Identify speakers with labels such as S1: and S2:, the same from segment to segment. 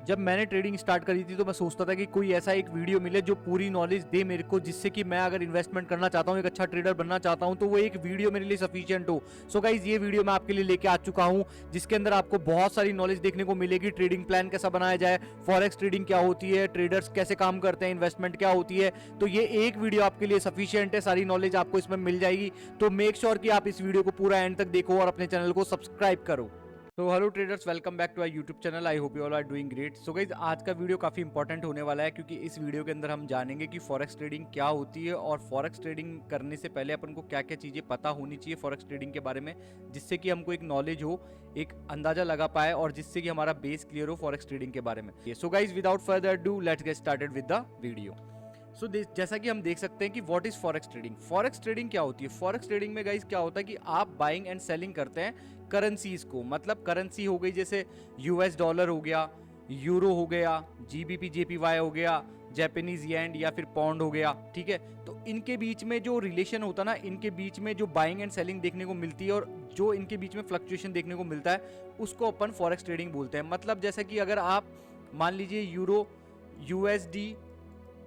S1: जब मैंने trading start करी थी तो मैं सोचता था कि कोई ऐसा एक वीडियो मिले जो पूरी नॉलेज दे मेरे को, जिससे कि मैं अगर इन्वेस्टमेंट करना चाहता हूँ, एक अच्छा ट्रेडर बनना चाहता हूँ, तो वो एक वीडियो मेरे लिए सफिशिएंट हो। सो गाइज ये वीडियो मैं आपके लिए लेके आ चुका हूँ, जिसके अंदर आपको बहुत सारी नॉलेज देखने को मिलेगी। ट्रेडिंग प्लान कैसा बनाया जाए, फॉरेक्स ट्रेडिंग क्या होती है, ट्रेडर्स कैसे काम करते हैं, इन्वेस्टमेंट क्या होती है। तो ये एक वीडियो आपके लिए सफिशिएंट है, सारी नॉलेज आपको इसमें मिल जाएगी। तो मेक श्योर कि आप इस वीडियो को पूरा एंड तक देखो और अपने चैनल को सब्सक्राइब करो। तो hello traders, welcome back to our YouTube channel. I hope you all are doing great. So guys आज का वीडियो काफ़ी इंपॉर्टेंट होने वाला है, क्योंकि इस वीडियो के अंदर हम जानेंगे कि फॉरेक्स ट्रेडिंग क्या होती है और फॉरेक्स ट्रेडिंग करने से पहले अपन को क्या क्या चीज़ें पता होनी चाहिए फॉरेक्स ट्रेडिंग के बारे में, जिससे कि हमको एक नॉलेज हो, एक अंदाजा लगा पाए और जिससे कि हमारा बेस क्लियर हो फॉरेक्स ट्रेडिंग के बारे में। So guys without further do let's get started with the video. So जैसा कि हम देख सकते हैं कि what is forex trading. Forex trading क्या होती है? फॉरेक्स ट्रेडिंग में गाइस क्या होता है कि आप बाइंग एंड सेलिंग करते हैं करेंसीज को। मतलब करेंसी हो गई जैसे यूएस डॉलर हो गया, यूरो हो गया, जीबीपी जेपीवाई हो गया, जापानीज येन या फिर पौंड हो गया। ठीक है, तो इनके बीच में जो रिलेशन होता है ना, इनके बीच में जो बाइंग एंड सेलिंग देखने को मिलती है और जो इनके बीच में फ्लक्चुएशन देखने को मिलता है, उसको अपन फॉरेक्स ट्रेडिंग बोलते हैं। मतलब जैसा कि अगर आप मान लीजिए यूरो यूएसडी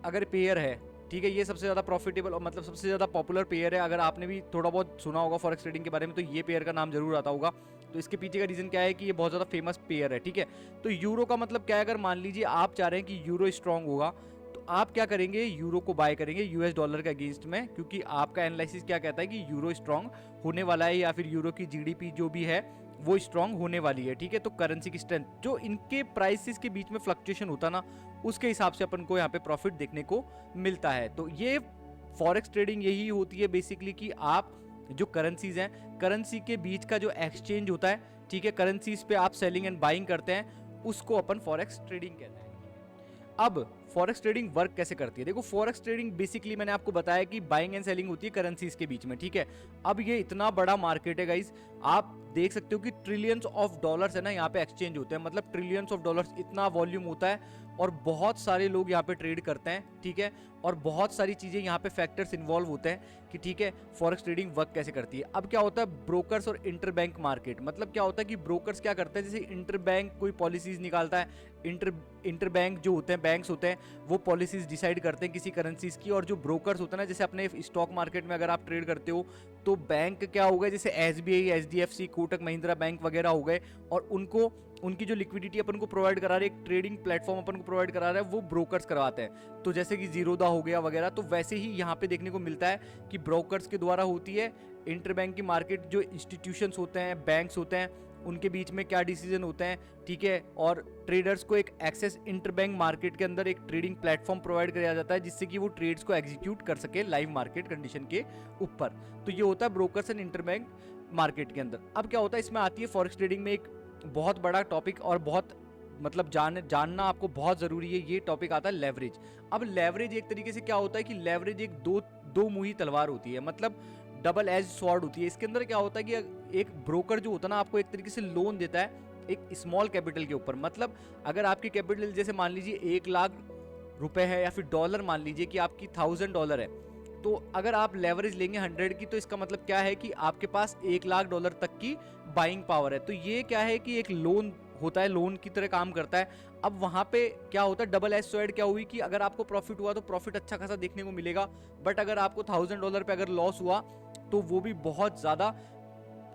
S1: अगर पेयर है, ठीक है, ये सबसे ज़्यादा प्रॉफिटेबल और मतलब सबसे ज़्यादा पॉपुलर पेयर है। अगर आपने भी थोड़ा बहुत सुना होगा फॉरेक्स ट्रेडिंग के बारे में तो ये पेयर का नाम जरूर आता होगा। तो इसके पीछे का रीज़न क्या है कि ये बहुत ज़्यादा फेमस पेयर है। ठीक है, तो यूरो का मतलब क्या है? अगर मान लीजिए आप चाह रहे हैं कि यूरो स्ट्रांग होगा, तो आप क्या करेंगे? यूरो को बाय करेंगे यूएस डॉलर के अगेंस्ट में, क्योंकि आपका एनालिसिस क्या कहता है कि यूरो स्ट्रांग होने वाला है या फिर यूरो की जीडीपी जो भी है वो स्ट्रांग होने वाली है। ठीक है, तो करेंसी की स्ट्रेंथ, जो इनके प्राइसेस के बीच में फ्लक्चुएशन होता ना, उसके हिसाब से अपन को यहाँ पे प्रॉफिट देखने को मिलता है। तो ये फॉरेक्स ट्रेडिंग यही होती है बेसिकली कि आप जो करेंसीज हैं, करेंसी के बीच का जो एक्सचेंज होता है, ठीक है, करेंसीज पे आप सेलिंग एंड बाइंग करते हैं, उसको अपन फॉरेक्स ट्रेडिंग कहते हैं। अब फॉरेक्स ट्रेडिंग वर्क कैसे करती है? देखो, फॉरेक्स ट्रेडिंग बेसिकली मैंने आपको बताया कि बाइंग एंड सेलिंग होती है करेंसीज के बीच में। ठीक है, अब ये इतना बड़ा मार्केट है गाइस, आप देख सकते हो कि ट्रिलियंस ऑफ डॉलर्स है ना यहाँ पे एक्सचेंज होते हैं। मतलब ट्रिलियंस ऑफ डॉलर्स, इतना वॉल्यूम होता है और बहुत सारे लोग यहाँ पे ट्रेड करते हैं। ठीक है, और बहुत सारी चीजें यहाँ पे फैक्टर्स इन्वॉल्व होते हैं कि ठीक है फॉरेक्स ट्रेडिंग वर्क कैसे करती है। अब क्या होता है? ब्रोकर्स और इंटरबैंक मार्केट। मतलब क्या होता है कि ब्रोकर्स क्या करते हैं, जैसे इंटरबैंक कोई पॉलिसीज निकालता है, इंटरबैंक जो होते हैं, बैंक्स होते हैं, वो पॉलिसीज डिसाइड करते हैं किसी करेंसीज की। और जो ब्रोकर्स होते हैं ना, जैसे अपने स्टॉक मार्केट में अगर आप ट्रेड करते हो, तो बैंक क्या हो गए, जैसे SBI, HDFC, Kotak Mahindra bank वगैरह हो गए, और उनको उनकी जो लिक्विडिटी अपन को प्रोवाइड करा रहे हैं, एक ट्रेडिंग प्लेटफॉर्म अपन को प्रोवाइड करा रहा है, वो ब्रोकर्स करवाते हैं। तो जैसे कि जीरोदा हो गया वगैरह, तो वैसे ही यहाँ पे देखने को मिलता है कि ब्रोकर्स के द्वारा होती है इंटरबैंक की मार्केट। जो इंस्टीट्यूशंस होते हैं, बैंक्स होते हैं, उनके बीच में क्या डिसीजन होते हैं, ठीक है, और ट्रेडर्स को एक एक्सेस इंटरबैंक मार्केट के अंदर एक ट्रेडिंग प्लेटफॉर्म प्रोवाइड किया जाता है, जिससे कि वो ट्रेड्स को एग्जीक्यूट कर सके लाइव मार्केट कंडीशन के ऊपर। तो ये होता है ब्रोकर्स एंड इंटरबैंक मार्केट के अंदर। अब क्या होता है, इसमें आती है फॉरेक्स ट्रेडिंग में एक बहुत बड़ा टॉपिक और बहुत मतलब जानना आपको बहुत जरूरी है। ये टॉपिक आता है लेवरेज। अब लेवरेज एक तरीके से क्या होता है कि लेवरेज एक दो मुही तलवार होती है, मतलब डबल एज स्वॉर्ड होती है। इसके अंदर क्या होता है कि एक ब्रोकर जो होता है ना, आपको एक तरीके से लोन देता है एक स्मॉल कैपिटल के ऊपर। मतलब अगर आपकी कैपिटल जैसे मान लीजिए 1 लाख रुपए है या फिर डॉलर मान लीजिए कि आपकी $1000 है, तो अगर आप लेवरेज लेंगे 100 की, तो इसका मतलब क्या है कि आपके पास $1 लाख तक की बाइंग पावर है। तो ये क्या है कि एक लोन होता है, लोन की तरह काम करता है। अब वहां पे क्या होता है, डबल एज स्वॉर्ड क्या हुई कि अगर आपको प्रॉफिट हुआ तो प्रॉफिट अच्छा खासा देखने को मिलेगा, बट अगर आपको $1000 पे अगर लॉस हुआ तो वो भी बहुत ज्यादा।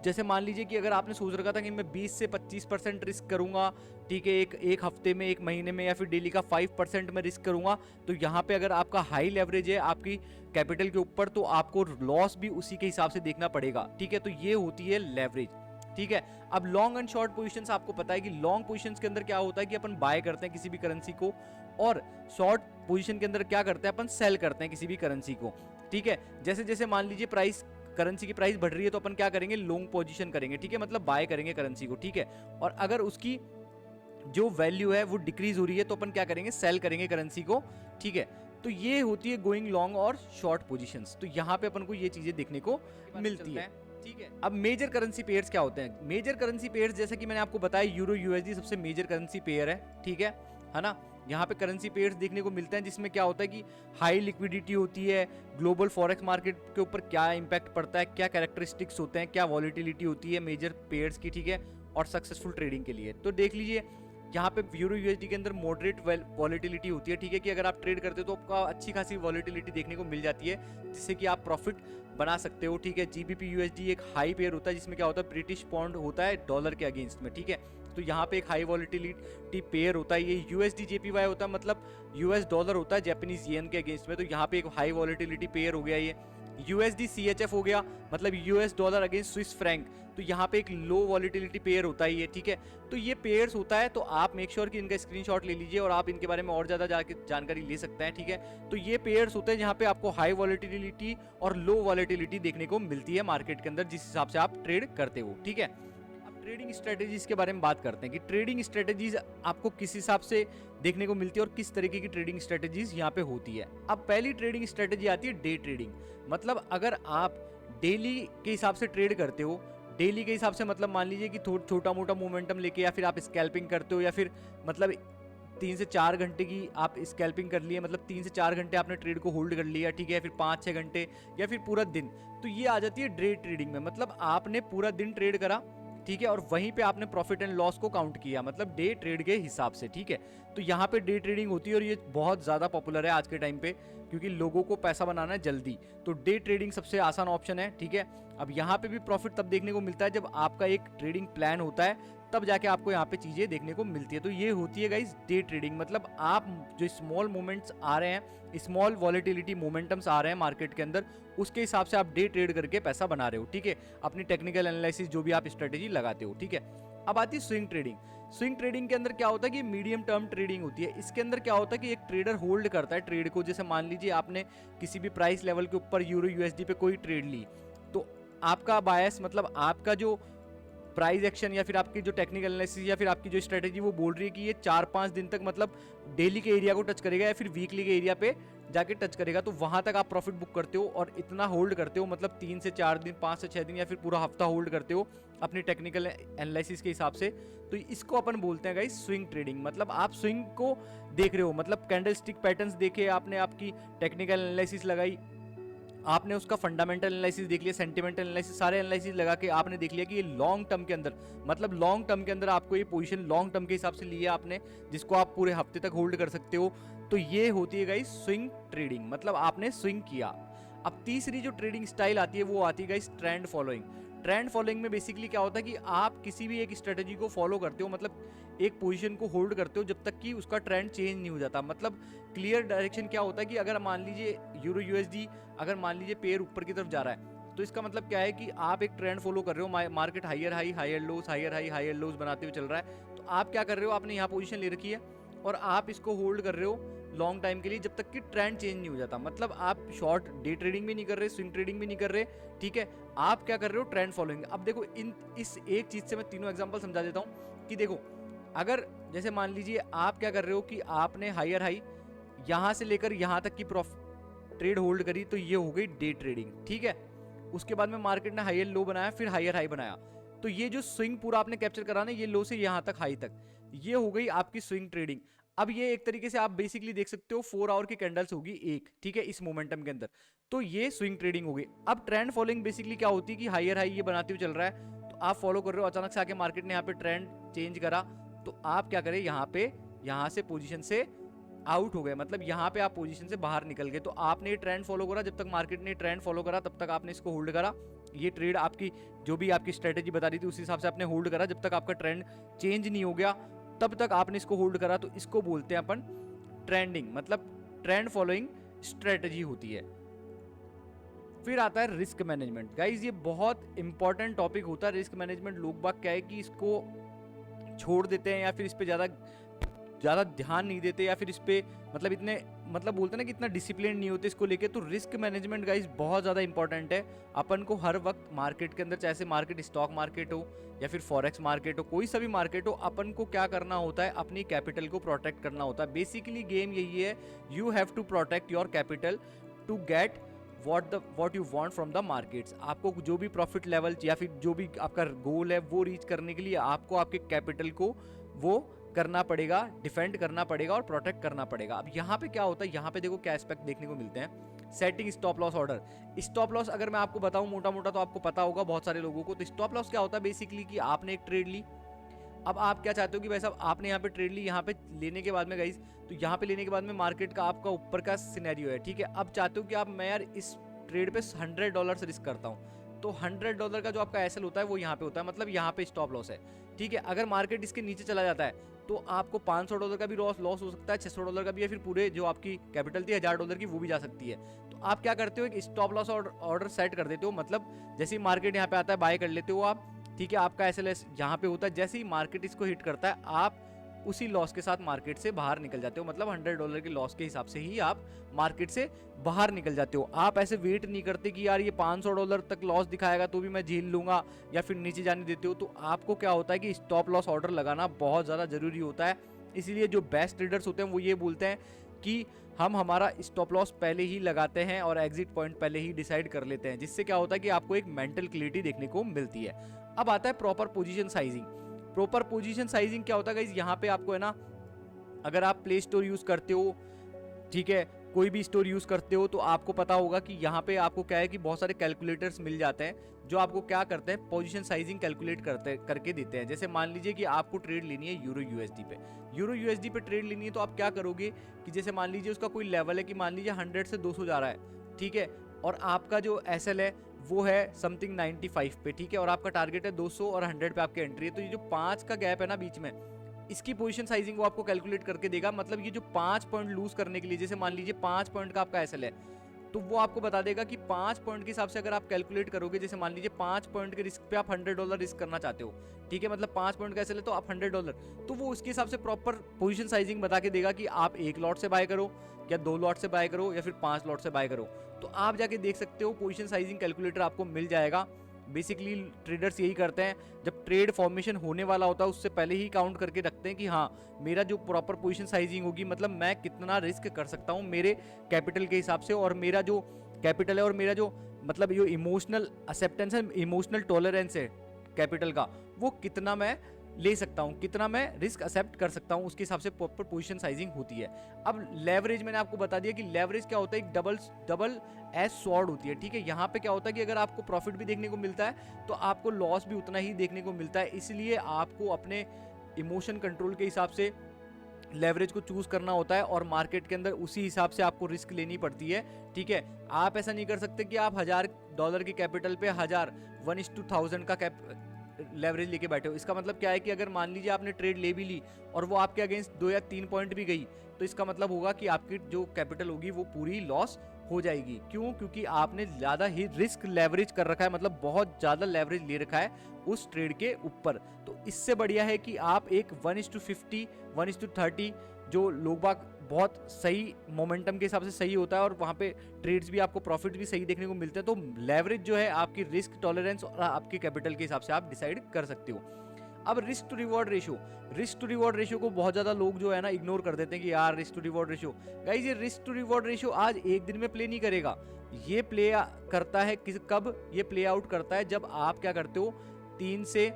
S1: जैसे मान लीजिए कि अगर आपने सोच रखा था कि मैं 20 से 25% रिस्क करूंगा, ठीक है, एक हफ्ते में, एक महीने में, या फिर डेली का 5% में रिस्क करूंगा, तो यहाँ पे अगर आपका हाई लेवरेज है आपकी कैपिटल के ऊपर, तो आपको लॉस भी उसी के हिसाब से देखना पड़ेगा। ठीक है, तो ये होती है लेवरेज। ठीक है, अब लॉन्ग एंड शॉर्ट पोजीशंस आपको पता है कि लॉन्ग पोजीशंस के अंदर क्या होता है कि अपन बाय करते हैं किसी भी करेंसी को, और शॉर्ट पोजीशन के अंदर क्या करते हैं, अपन सेल करते हैं किसी भी करेंसी को। ठीक है, जैसे जैसे मान लीजिए प्राइस, करेंसी की प्राइस बढ़ रही है, तो अपन क्या करेंगे, लॉन्ग पोजीशन करेंगे। ठीक है, मतलब बाय करेंगे करेंसी को। ठीक है, और अगर उसकी जो वैल्यू है वो डिक्रीज हो रही है, तो अपन क्या करेंगे, सेल करेंगे करेंसी को। ठीक है, तो ये होती है गोइंग लॉन्ग और शॉर्ट पोजीशंस। तो यहाँ पे अपन को ये चीजें देखने को मिलती है। ठीक है, अब मेजर करेंसी पेयर्स क्या होते हैं? मेजर करेंसी पेयर्स जैसे कि मैंने आपको बताया, यूरो यूएसडी सबसे मेजर करेंसी पेयर है। ठीक है ना, यहाँ पे करेंसी पेयर्स देखने को मिलते हैं, जिसमें क्या होता है कि हाई लिक्विडिटी होती है, ग्लोबल फॉरेक्स मार्केट के ऊपर क्या इंपैक्ट पड़ता है, क्या कैरेक्टरिस्टिक्स होते हैं, क्या वॉलिटिलिटी होती है मेजर पेयर्स की। ठीक है, और सक्सेसफुल ट्रेडिंग के लिए तो देख लीजिए यहाँ पे यूरो यूएसडी के अंदर मॉडरेट वॉलेटिलिटी होती है, ठीक है, कि अगर आप ट्रेड करते हो तो आपका अच्छी खासी वॉलेटिलिटी देखने को मिल जाती है, जिससे कि आप प्रॉफिट बना सकते हो, ठीक है। जीबीपी यूएसडी एक हाई पेयर होता है, जिसमें क्या होता है ब्रिटिश पाउंड होता है डॉलर के अगेंस्ट में, ठीक है। तो यहाँ पे एक हाई वॉलेटिलिटी पेयर होता है। ये यूएसडी जेपीवाई होता है, मतलब यूएस डॉलर होता है जापानीज येन के अगेंस्ट में, तो यहाँ पे एक हाई वॉलेटिलिटी पेयर हो गया। ये यूएसडी सीएचएफ हो गया, मतलब US dollar against Swiss franc, तो यहाँ पे एक लो वॉलेटिलिटी पेयर होता है ये, ठीक है। तो ये पेयर्स होता है, तो आप मेक श्योर कि इनका स्क्रीनशॉट ले लीजिए और आप इनके बारे में और ज़्यादा जानकारी ले सकते हैं, ठीक है। तो ये पेयर्स होते हैं जहाँ पे आपको हाई वॉलेटिलिटी और लो वॉलेटिलिटी देखने को मिलती है मार्केट के अंदर, जिस हिसाब से आप ट्रेड करते हो, ठीक है। अब ट्रेडिंग स्ट्रेटेजीज के बारे में बात करते हैं कि ट्रेडिंग स्ट्रेटेजीज आपको किस हिसाब से देखने को मिलती है और किस तरीके की ट्रेडिंग स्ट्रेटेजीज यहाँ पे होती है। अब पहली ट्रेडिंग स्ट्रेटेजी आती है डे ट्रेडिंग, मतलब अगर आप डेली के हिसाब से ट्रेड करते हो, डेली के हिसाब से मतलब मान लीजिए कि छोटा मोटा मोमेंटम लेके, या फिर आप स्कैल्पिंग करते हो, या फिर मतलब 3 से 4 घंटे की आप स्कैल्पिंग कर लिए, मतलब 3 से 4 घंटे आपने ट्रेड को होल्ड कर लिया, ठीक है, फिर 5-6 घंटे या फिर पूरा दिन, तो ये आ जाती है डे ट्रेडिंग में। मतलब आपने पूरा दिन ट्रेड करा, ठीक है, और वहीं पे आपने प्रॉफिट एंड लॉस को काउंट किया, मतलब डे ट्रेड के हिसाब से, ठीक है। तो यहाँ पे डे ट्रेडिंग होती है और ये बहुत ज़्यादा पॉपुलर है आज के टाइम पे, क्योंकि लोगों को पैसा बनाना है जल्दी, तो डे ट्रेडिंग सबसे आसान ऑप्शन है, ठीक है। अब यहाँ पे भी प्रॉफिट तब देखने को मिलता है जब आपका एक ट्रेडिंग प्लान होता है, तब जाके आपको यहाँ पे चीज़ें देखने को मिलती है। तो ये होती है गाइस डे ट्रेडिंग, मतलब आप जो स्मॉल मोमेंट्स आ रहे हैं, स्मॉल वॉलेटिलिटी मोमेंटम्स आ रहे हैं मार्केट के अंदर, उसके हिसाब से आप डे ट्रेड करके पैसा बना रहे हो, ठीक है, अपनी टेक्निकल एनालिसिस जो भी आप स्ट्रेटेजी लगाते हो, ठीक है। अब आती है स्विंग ट्रेडिंग। स्विंग ट्रेडिंग के अंदर क्या होता है कि मीडियम टर्म ट्रेडिंग होती है। इसके अंदर क्या होता है कि एक ट्रेडर होल्ड करता है ट्रेड को, जैसे मान लीजिए आपने किसी भी प्राइस लेवल के ऊपर यूरो यूएसडी पे कोई ट्रेड ली, तो आपका बायस, मतलब आपका जो प्राइस एक्शन या फिर आपकी जो टेक्निकल एनालिसिस या फिर आपकी जो स्ट्रेटेजी वो बोल रही है कि ये 4-5 दिन तक मतलब डेली के एरिया को टच करेगा या फिर वीकली के एरिया पे जाके टच करेगा, तो वहां तक आप प्रॉफिट बुक करते हो और इतना होल्ड करते हो, मतलब 3 से 4 दिन, 5 से 6 दिन या फिर पूरा हफ्ता होल्ड करते हो अपनी टेक्निकल एनालिसिस के हिसाब से। तो इसको अपन बोलते हैं गाइस स्विंग ट्रेडिंग। मतलब आप स्विंग को देख रहे हो, मतलब कैंडल स्टिक पैटर्न्स देखे आपने, आपकी टेक्निकल एनालिसिस लगाई, आपने उसका फंडामेंटल एनालिसिस देख लिया, सेंटिमेंटल एनालिसिस, सारे एनालिसिस लगा के आपने देख लिया कि ये लॉन्ग टर्म के अंदर, मतलब लॉन्ग टर्म के अंदर आपको ये पोजीशन लॉन्ग टर्म के हिसाब से लिया आपने, जिसको आप पूरे हफ्ते तक होल्ड कर सकते हो। तो ये होती है गाइस स्विंग ट्रेडिंग, मतलब आपने स्विंग किया। अब तीसरी जो ट्रेडिंग स्टाइल आती है वो आती है guys trend following. Trend following में बेसिकली क्या होता है कि आप किसी भी एक स्ट्रेटेजी को फॉलो करते हो, मतलब एक पोजीशन को होल्ड करते हो जब तक कि उसका ट्रेंड चेंज नहीं हो जाता। मतलब क्लियर डायरेक्शन क्या होता है कि अगर मान लीजिए यूरो यूएसडी अगर मान लीजिए पेयर ऊपर की तरफ जा रहा है, तो इसका मतलब क्या है कि आप एक ट्रेंड फॉलो कर रहे हो, market higher high higher lows higher high higher lows बनाते हुए चल रहा है, तो आप क्या कर रहे हो, आपने यहाँ पोजीशन ले रखी है और आप इसको होल्ड कर रहे हो लॉन्ग टाइम के लिए जब तक कि ट्रेंड चेंज नहीं हो जाता। मतलब आप शॉर्ट डे ट्रेडिंग भी नहीं कर रहे, स्विंग ट्रेडिंग भी नहीं कर रहे, ठीक है, आप क्या कर रहे हो, ट्रेंड फॉलोइंग। अब देखो इस एक चीज से मैं तीनों एग्जांपल समझा देता हूँ कि देखो, अगर जैसे मान लीजिए आप क्या कर रहे हो कि आपने हायर हाई यहां से लेकर यहां तक की ट्रेड होल्ड करी, तो ये हो गई डे ट्रेडिंग, ठीक है। उसके बाद में मार्केट ने हायर लो बनाया, फिर हायर हाई बनाया, तो ये जो स्विंग पूरा आपने कैप्चर करा ना, ये लो से यहां तक हाई तक, ये हो गई आपकी स्विंग ट्रेडिंग। अब ये एक तरीके से आप बेसिकली देख सकते हो 4 आवर की कैंडल्स होगी एक, ठीक है, इस मोमेंटम के अंदर, तो ये स्विंग ट्रेडिंग हो गई। अब ट्रेंड फॉलोइंग बेसिकली क्या होती है कि हायर हाई ये बनाते हुए चल रहा है, तो आप फॉलो कर रहे हो, अचानक से आके मार्केट ने यहाँ पे ट्रेंड चेंज करा, तो आप क्या करें, यहाँ से पोजीशन से आउट हो गए, मतलब यहाँ पे आप पोजीशन से बाहर निकल गए। तो आपने ये ट्रेंड फॉलो करा, जब तक मार्केट ने ट्रेंड फॉलो करा तब तक आपने इसको होल्ड करा, ये ट्रेड आपकी जो भी आपकी स्ट्रेटेजी बता रही थी उस हिसाब से आपने होल्ड करा, जब तक आपका ट्रेंड चेंज नहीं हो गया तब तक आपने इसको होल्ड करा, तो इसको बोलते हैं अपन ट्रेंडिंग, मतलब ट्रेंड फॉलोइंग स्ट्रेटेजी होती है। फिर आता है रिस्क मैनेजमेंट। गाइज ये बहुत इंपॉर्टेंट टॉपिक होता है रिस्क मैनेजमेंट। लोग बाग क्या है कि इसको छोड़ देते हैं या फिर इस पे ज़्यादा ध्यान नहीं देते, या फिर इस पे मतलब इतने मतलब बोलते हैं ना कि इतना डिसिप्लिन नहीं होते इसको लेके। तो रिस्क मैनेजमेंट गाइस बहुत ज़्यादा इंपॉर्टेंट है। अपन को हर वक्त मार्केट के अंदर, चाहे मार्केट स्टॉक मार्केट हो या फिर फॉरेक्स मार्केट हो, कोई सा भी मार्केट हो, अपन को क्या करना होता है, अपनी कैपिटल को प्रोटेक्ट करना होता है। बेसिकली गेम यही है, you have to protect your capital to get what you want from the markets. आपको जो भी प्रॉफिट लेवल या फिर जो भी आपका गोल है वो रीच करने के लिए आपको आपके कैपिटल को वो करना पड़ेगा, डिफेंड करना पड़ेगा और प्रोटेक्ट करना पड़ेगा। अब यहाँ पे क्या होता है, यहाँ पे देखो क्या एस्पेक्ट देखने को मिलते हैं। Setting stop loss order. Stop loss अगर मैं आपको बताऊं मोटा मोटा तो आपको पता होगा बहुत सारे लोगों को। तो स्टॉप लॉस क्या होता है बेसिकली कि आपने एक ट्रेड ली, अब आप क्या चाहते हो कि भाई साहब आपने यहाँ पे ट्रेड ली, यहाँ पे लेने के बाद में गाइस, तो यहाँ पे लेने के बाद में मार्केट का आपका ऊपर का सिनेरियो है, ठीक है। अब चाहते हो कि आप मैं यार इस ट्रेड पे $100 रिस्क करता हूँ, तो $100 का जो आपका एसएल होता है वो यहाँ पे होता है, मतलब यहाँ पे स्टॉप लॉस है, ठीक है। अगर मार्केट इसके नीचे चला जाता है तो आपको $500 का भी लॉस हो सकता है, $600 का भी, या फिर पूरे जो आपकी कैपिटल थी $1000 की वो भी जा सकती है। तो आप क्या करते हो, एक स्टॉप लॉस ऑर्डर सेट कर देते हो, मतलब जैसे ही मार्केट यहाँ पे आता है बाय कर लेते हो आप, ठीक है। आपका एसएलएस यहाँ पे होता है, जैसे ही मार्केट इसको हिट करता है आप उसी लॉस के साथ मार्केट से बाहर निकल जाते हो, मतलब $100 के लॉस के हिसाब से ही आप मार्केट से बाहर निकल जाते हो। आप ऐसे वेट नहीं करते कि यार ये $500 तक लॉस दिखाएगा तो भी मैं झेल लूंगा या फिर नीचे जाने देते हो। तो आपको क्या होता है कि स्टॉप लॉस ऑर्डर लगाना बहुत ज़्यादा ज़रूरी होता है। इसीलिए जो बेस्ट ट्रेडर्स होते हैं वो ये बोलते हैं कि हम हमारा स्टॉप लॉस पहले ही लगाते हैं और एग्जिट पॉइंट पहले ही डिसाइड कर लेते हैं, जिससे क्या होता है कि आपको एक मेंटल क्लियरिटी देखने को मिलती है। अब आता है proper position sizing. Proper position sizing क्या होता है गाइस, यहाँ पे आपको है ना, अगर आप प्ले स्टोर यूज करते हो, ठीक है, कोई भी स्टोर यूज करते हो, तो आपको पता होगा कि यहाँ पे आपको क्या है कि बहुत सारे कैलकुलेटर्स मिल जाते हैं जो आपको क्या करते हैं, पोजीशन साइजिंग कैलकुलेट करके देते हैं। जैसे मान लीजिए कि आपको ट्रेड लेनी है यूरो यूएसडी पे, यूरो यूएसडी पे ट्रेड लेनी है, तो आप क्या करोगे कि जैसे मान लीजिए उसका कोई लेवल है कि मान लीजिए 100 से 200 जा रहा है, ठीक है, और आपका जो एसएल है वो है समथिंग 95 पे, ठीक है, और आपका टारगेट है 200 और 100 पे आपकी एंट्री है। तो ये जो 5 का गैप है ना बीच में, इसकी पोजीशन साइजिंग वो आपको कैलकुलेट करके देगा। मतलब ये जो 5 पॉइंट लूज करने के लिए, जैसे मान लीजिए 5 पॉइंट का आपका एसएल है, तो वो आपको बता देगा कि 5 पॉइंट के हिसाब से अगर आप कैलकुलेट करोगे, जैसे मान लीजिए 5 पॉइंट के रिस्क पे आप $100 रिस्क करना चाहते हो, ठीक है, मतलब 5 पॉइंट का एसएल है तो आप $100, तो वो उसके हिसाब से प्रॉपर पोजीशन साइजिंग बता के देगा कि आप 1 लॉट से बाय करो या 2 लॉट से बाय करो या फिर 5 लॉट से बाय करो। तो आप जाके देख सकते हो, पोजीशन साइजिंग कैलकुलेटर आपको मिल जाएगा। बेसिकली ट्रेडर्स यही करते हैं, जब ट्रेड फॉर्मेशन होने वाला होता है उससे पहले ही काउंट करके रखते हैं कि हाँ मेरा जो प्रॉपर पोजीशन साइजिंग होगी, मतलब मैं कितना रिस्क कर सकता हूँ मेरे कैपिटल के हिसाब से, और मेरा जो कैपिटल है और मेरा जो मतलब जो इमोशनल एक्सेप्टेंस है, इमोशनल टॉलरेंस है कैपिटल का, वो कितना मैं ले सकता हूँ, कितना मैं रिस्क एक्सेप्ट कर सकता हूँ, उसके हिसाब से प्रॉपर पोजीशन साइजिंग होती है। अब लेवरेज मैंने आपको बता दिया कि लेवरेज क्या होता है, एक डबल एज स्वॉर्ड होती है, ठीक है। यहाँ पे क्या होता है कि अगर आपको प्रॉफिट भी देखने को मिलता है तो आपको लॉस भी उतना ही देखने को मिलता है। इसलिए आपको अपने इमोशन कंट्रोल के हिसाब से लेवरेज को चूज करना होता है और मार्केट के अंदर उसी हिसाब से आपको रिस्क लेनी पड़ती है, ठीक है। आप ऐसा नहीं कर सकते कि आप $1000 की कैपिटल पे 1:1000 का लेवरेज लेके बैठे हो। इसका मतलब क्या है कि अगर मान लीजिए आपने ट्रेड ले भी ली और वो आपके अगेंस्ट 2 या 3 पॉइंट भी गई, तो इसका मतलब होगा कि आपकी जो कैपिटल होगी वो पूरी लॉस हो जाएगी। क्यों? क्योंकि आपने ज़्यादा ही रिस्क लेवरेज कर रखा है, मतलब बहुत ज़्यादा लेवरेज ले रखा है उस ट्रेड के ऊपर। तो इससे बढ़िया है कि आप एक 1:50, 1:30, जो लोग बाग बहुत सही मोमेंटम के हिसाब से सही होता है और वहाँ पे ट्रेड्स भी आपको प्रॉफिट भी सही देखने को मिलते हैं। तो लेवरेज जो है आपकी रिस्क टॉलरेंस और आपके कैपिटल के हिसाब से आप डिसाइड कर सकते हो। अब रिस्क टू रिवॉर्ड रेशियो को बहुत ज़्यादा लोग जो है ना इग्नोर कर देते हैं कि यार risk to reward ratio. Guys, ये रिस्क टू रिवॉर्ड रेशियो आज एक दिन में प्ले नहीं करेगा, ये प्ले करता है कब ये प्ले आउट करता है, जब आप क्या करते हो 3 से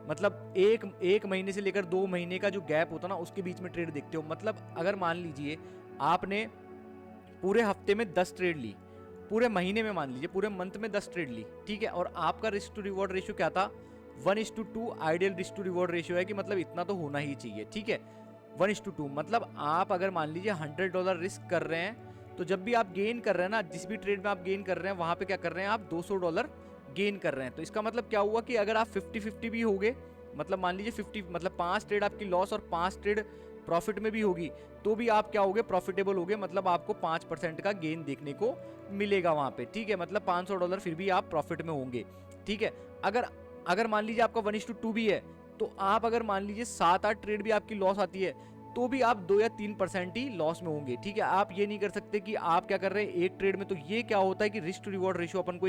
S1: मतलब एक महीने से लेकर 2 महीने का जो गैप होता है ना उसके बीच में ट्रेड देखते हो। मतलब अगर मान लीजिए आपने पूरे हफ्ते में 10 ट्रेड ली, पूरे महीने में मान लीजिए पूरे मंथ में 10 ट्रेड ली, ठीक है, और आपका रिस्क टू रिवॉर्ड रेशियो क्या था, 1:2 ideal risk to reward ratio है कि मतलब इतना तो होना ही चाहिए, ठीक है, 1:2। मतलब आप अगर मान लीजिए $100 रिस्क कर रहे हैं, तो जब भी आप गेन कर रहे हैं ना, जिस भी ट्रेड में आप गेन कर रहे हैं वहां पे क्या कर रहे हैं आप $200 गेन कर रहे हैं। तो इसका मतलब क्या हुआ कि अगर आप 50-50 भी हो गए, मतलब मान लीजिए 50, मतलब 5 ट्रेड आपकी लॉस और 5 ट्रेड प्रॉफिट में भी होगी, तो भी आप क्या होगे, प्रॉफिटेबल होगे, मतलब आपको 5% का गेन देखने को मिलेगा वहां पे, ठीक है, मतलब $500 फिर भी आप प्रॉफिट में होंगे, ठीक है। अगर मान लीजिए आपका 1:2 भी है, तो आप अगर मान लीजिए 7-8 ट्रेड भी आपकी लॉस आती है, तो भी आप 2 या 3% ही लॉस में होंगे, ठीक है। आप ये नहीं कर सकते कि आप क्या कर रहे हैं एक ट्रेड में। तो ये क्या होता है कि रिस्क टू रिवॉर्ड रेशियो अपन को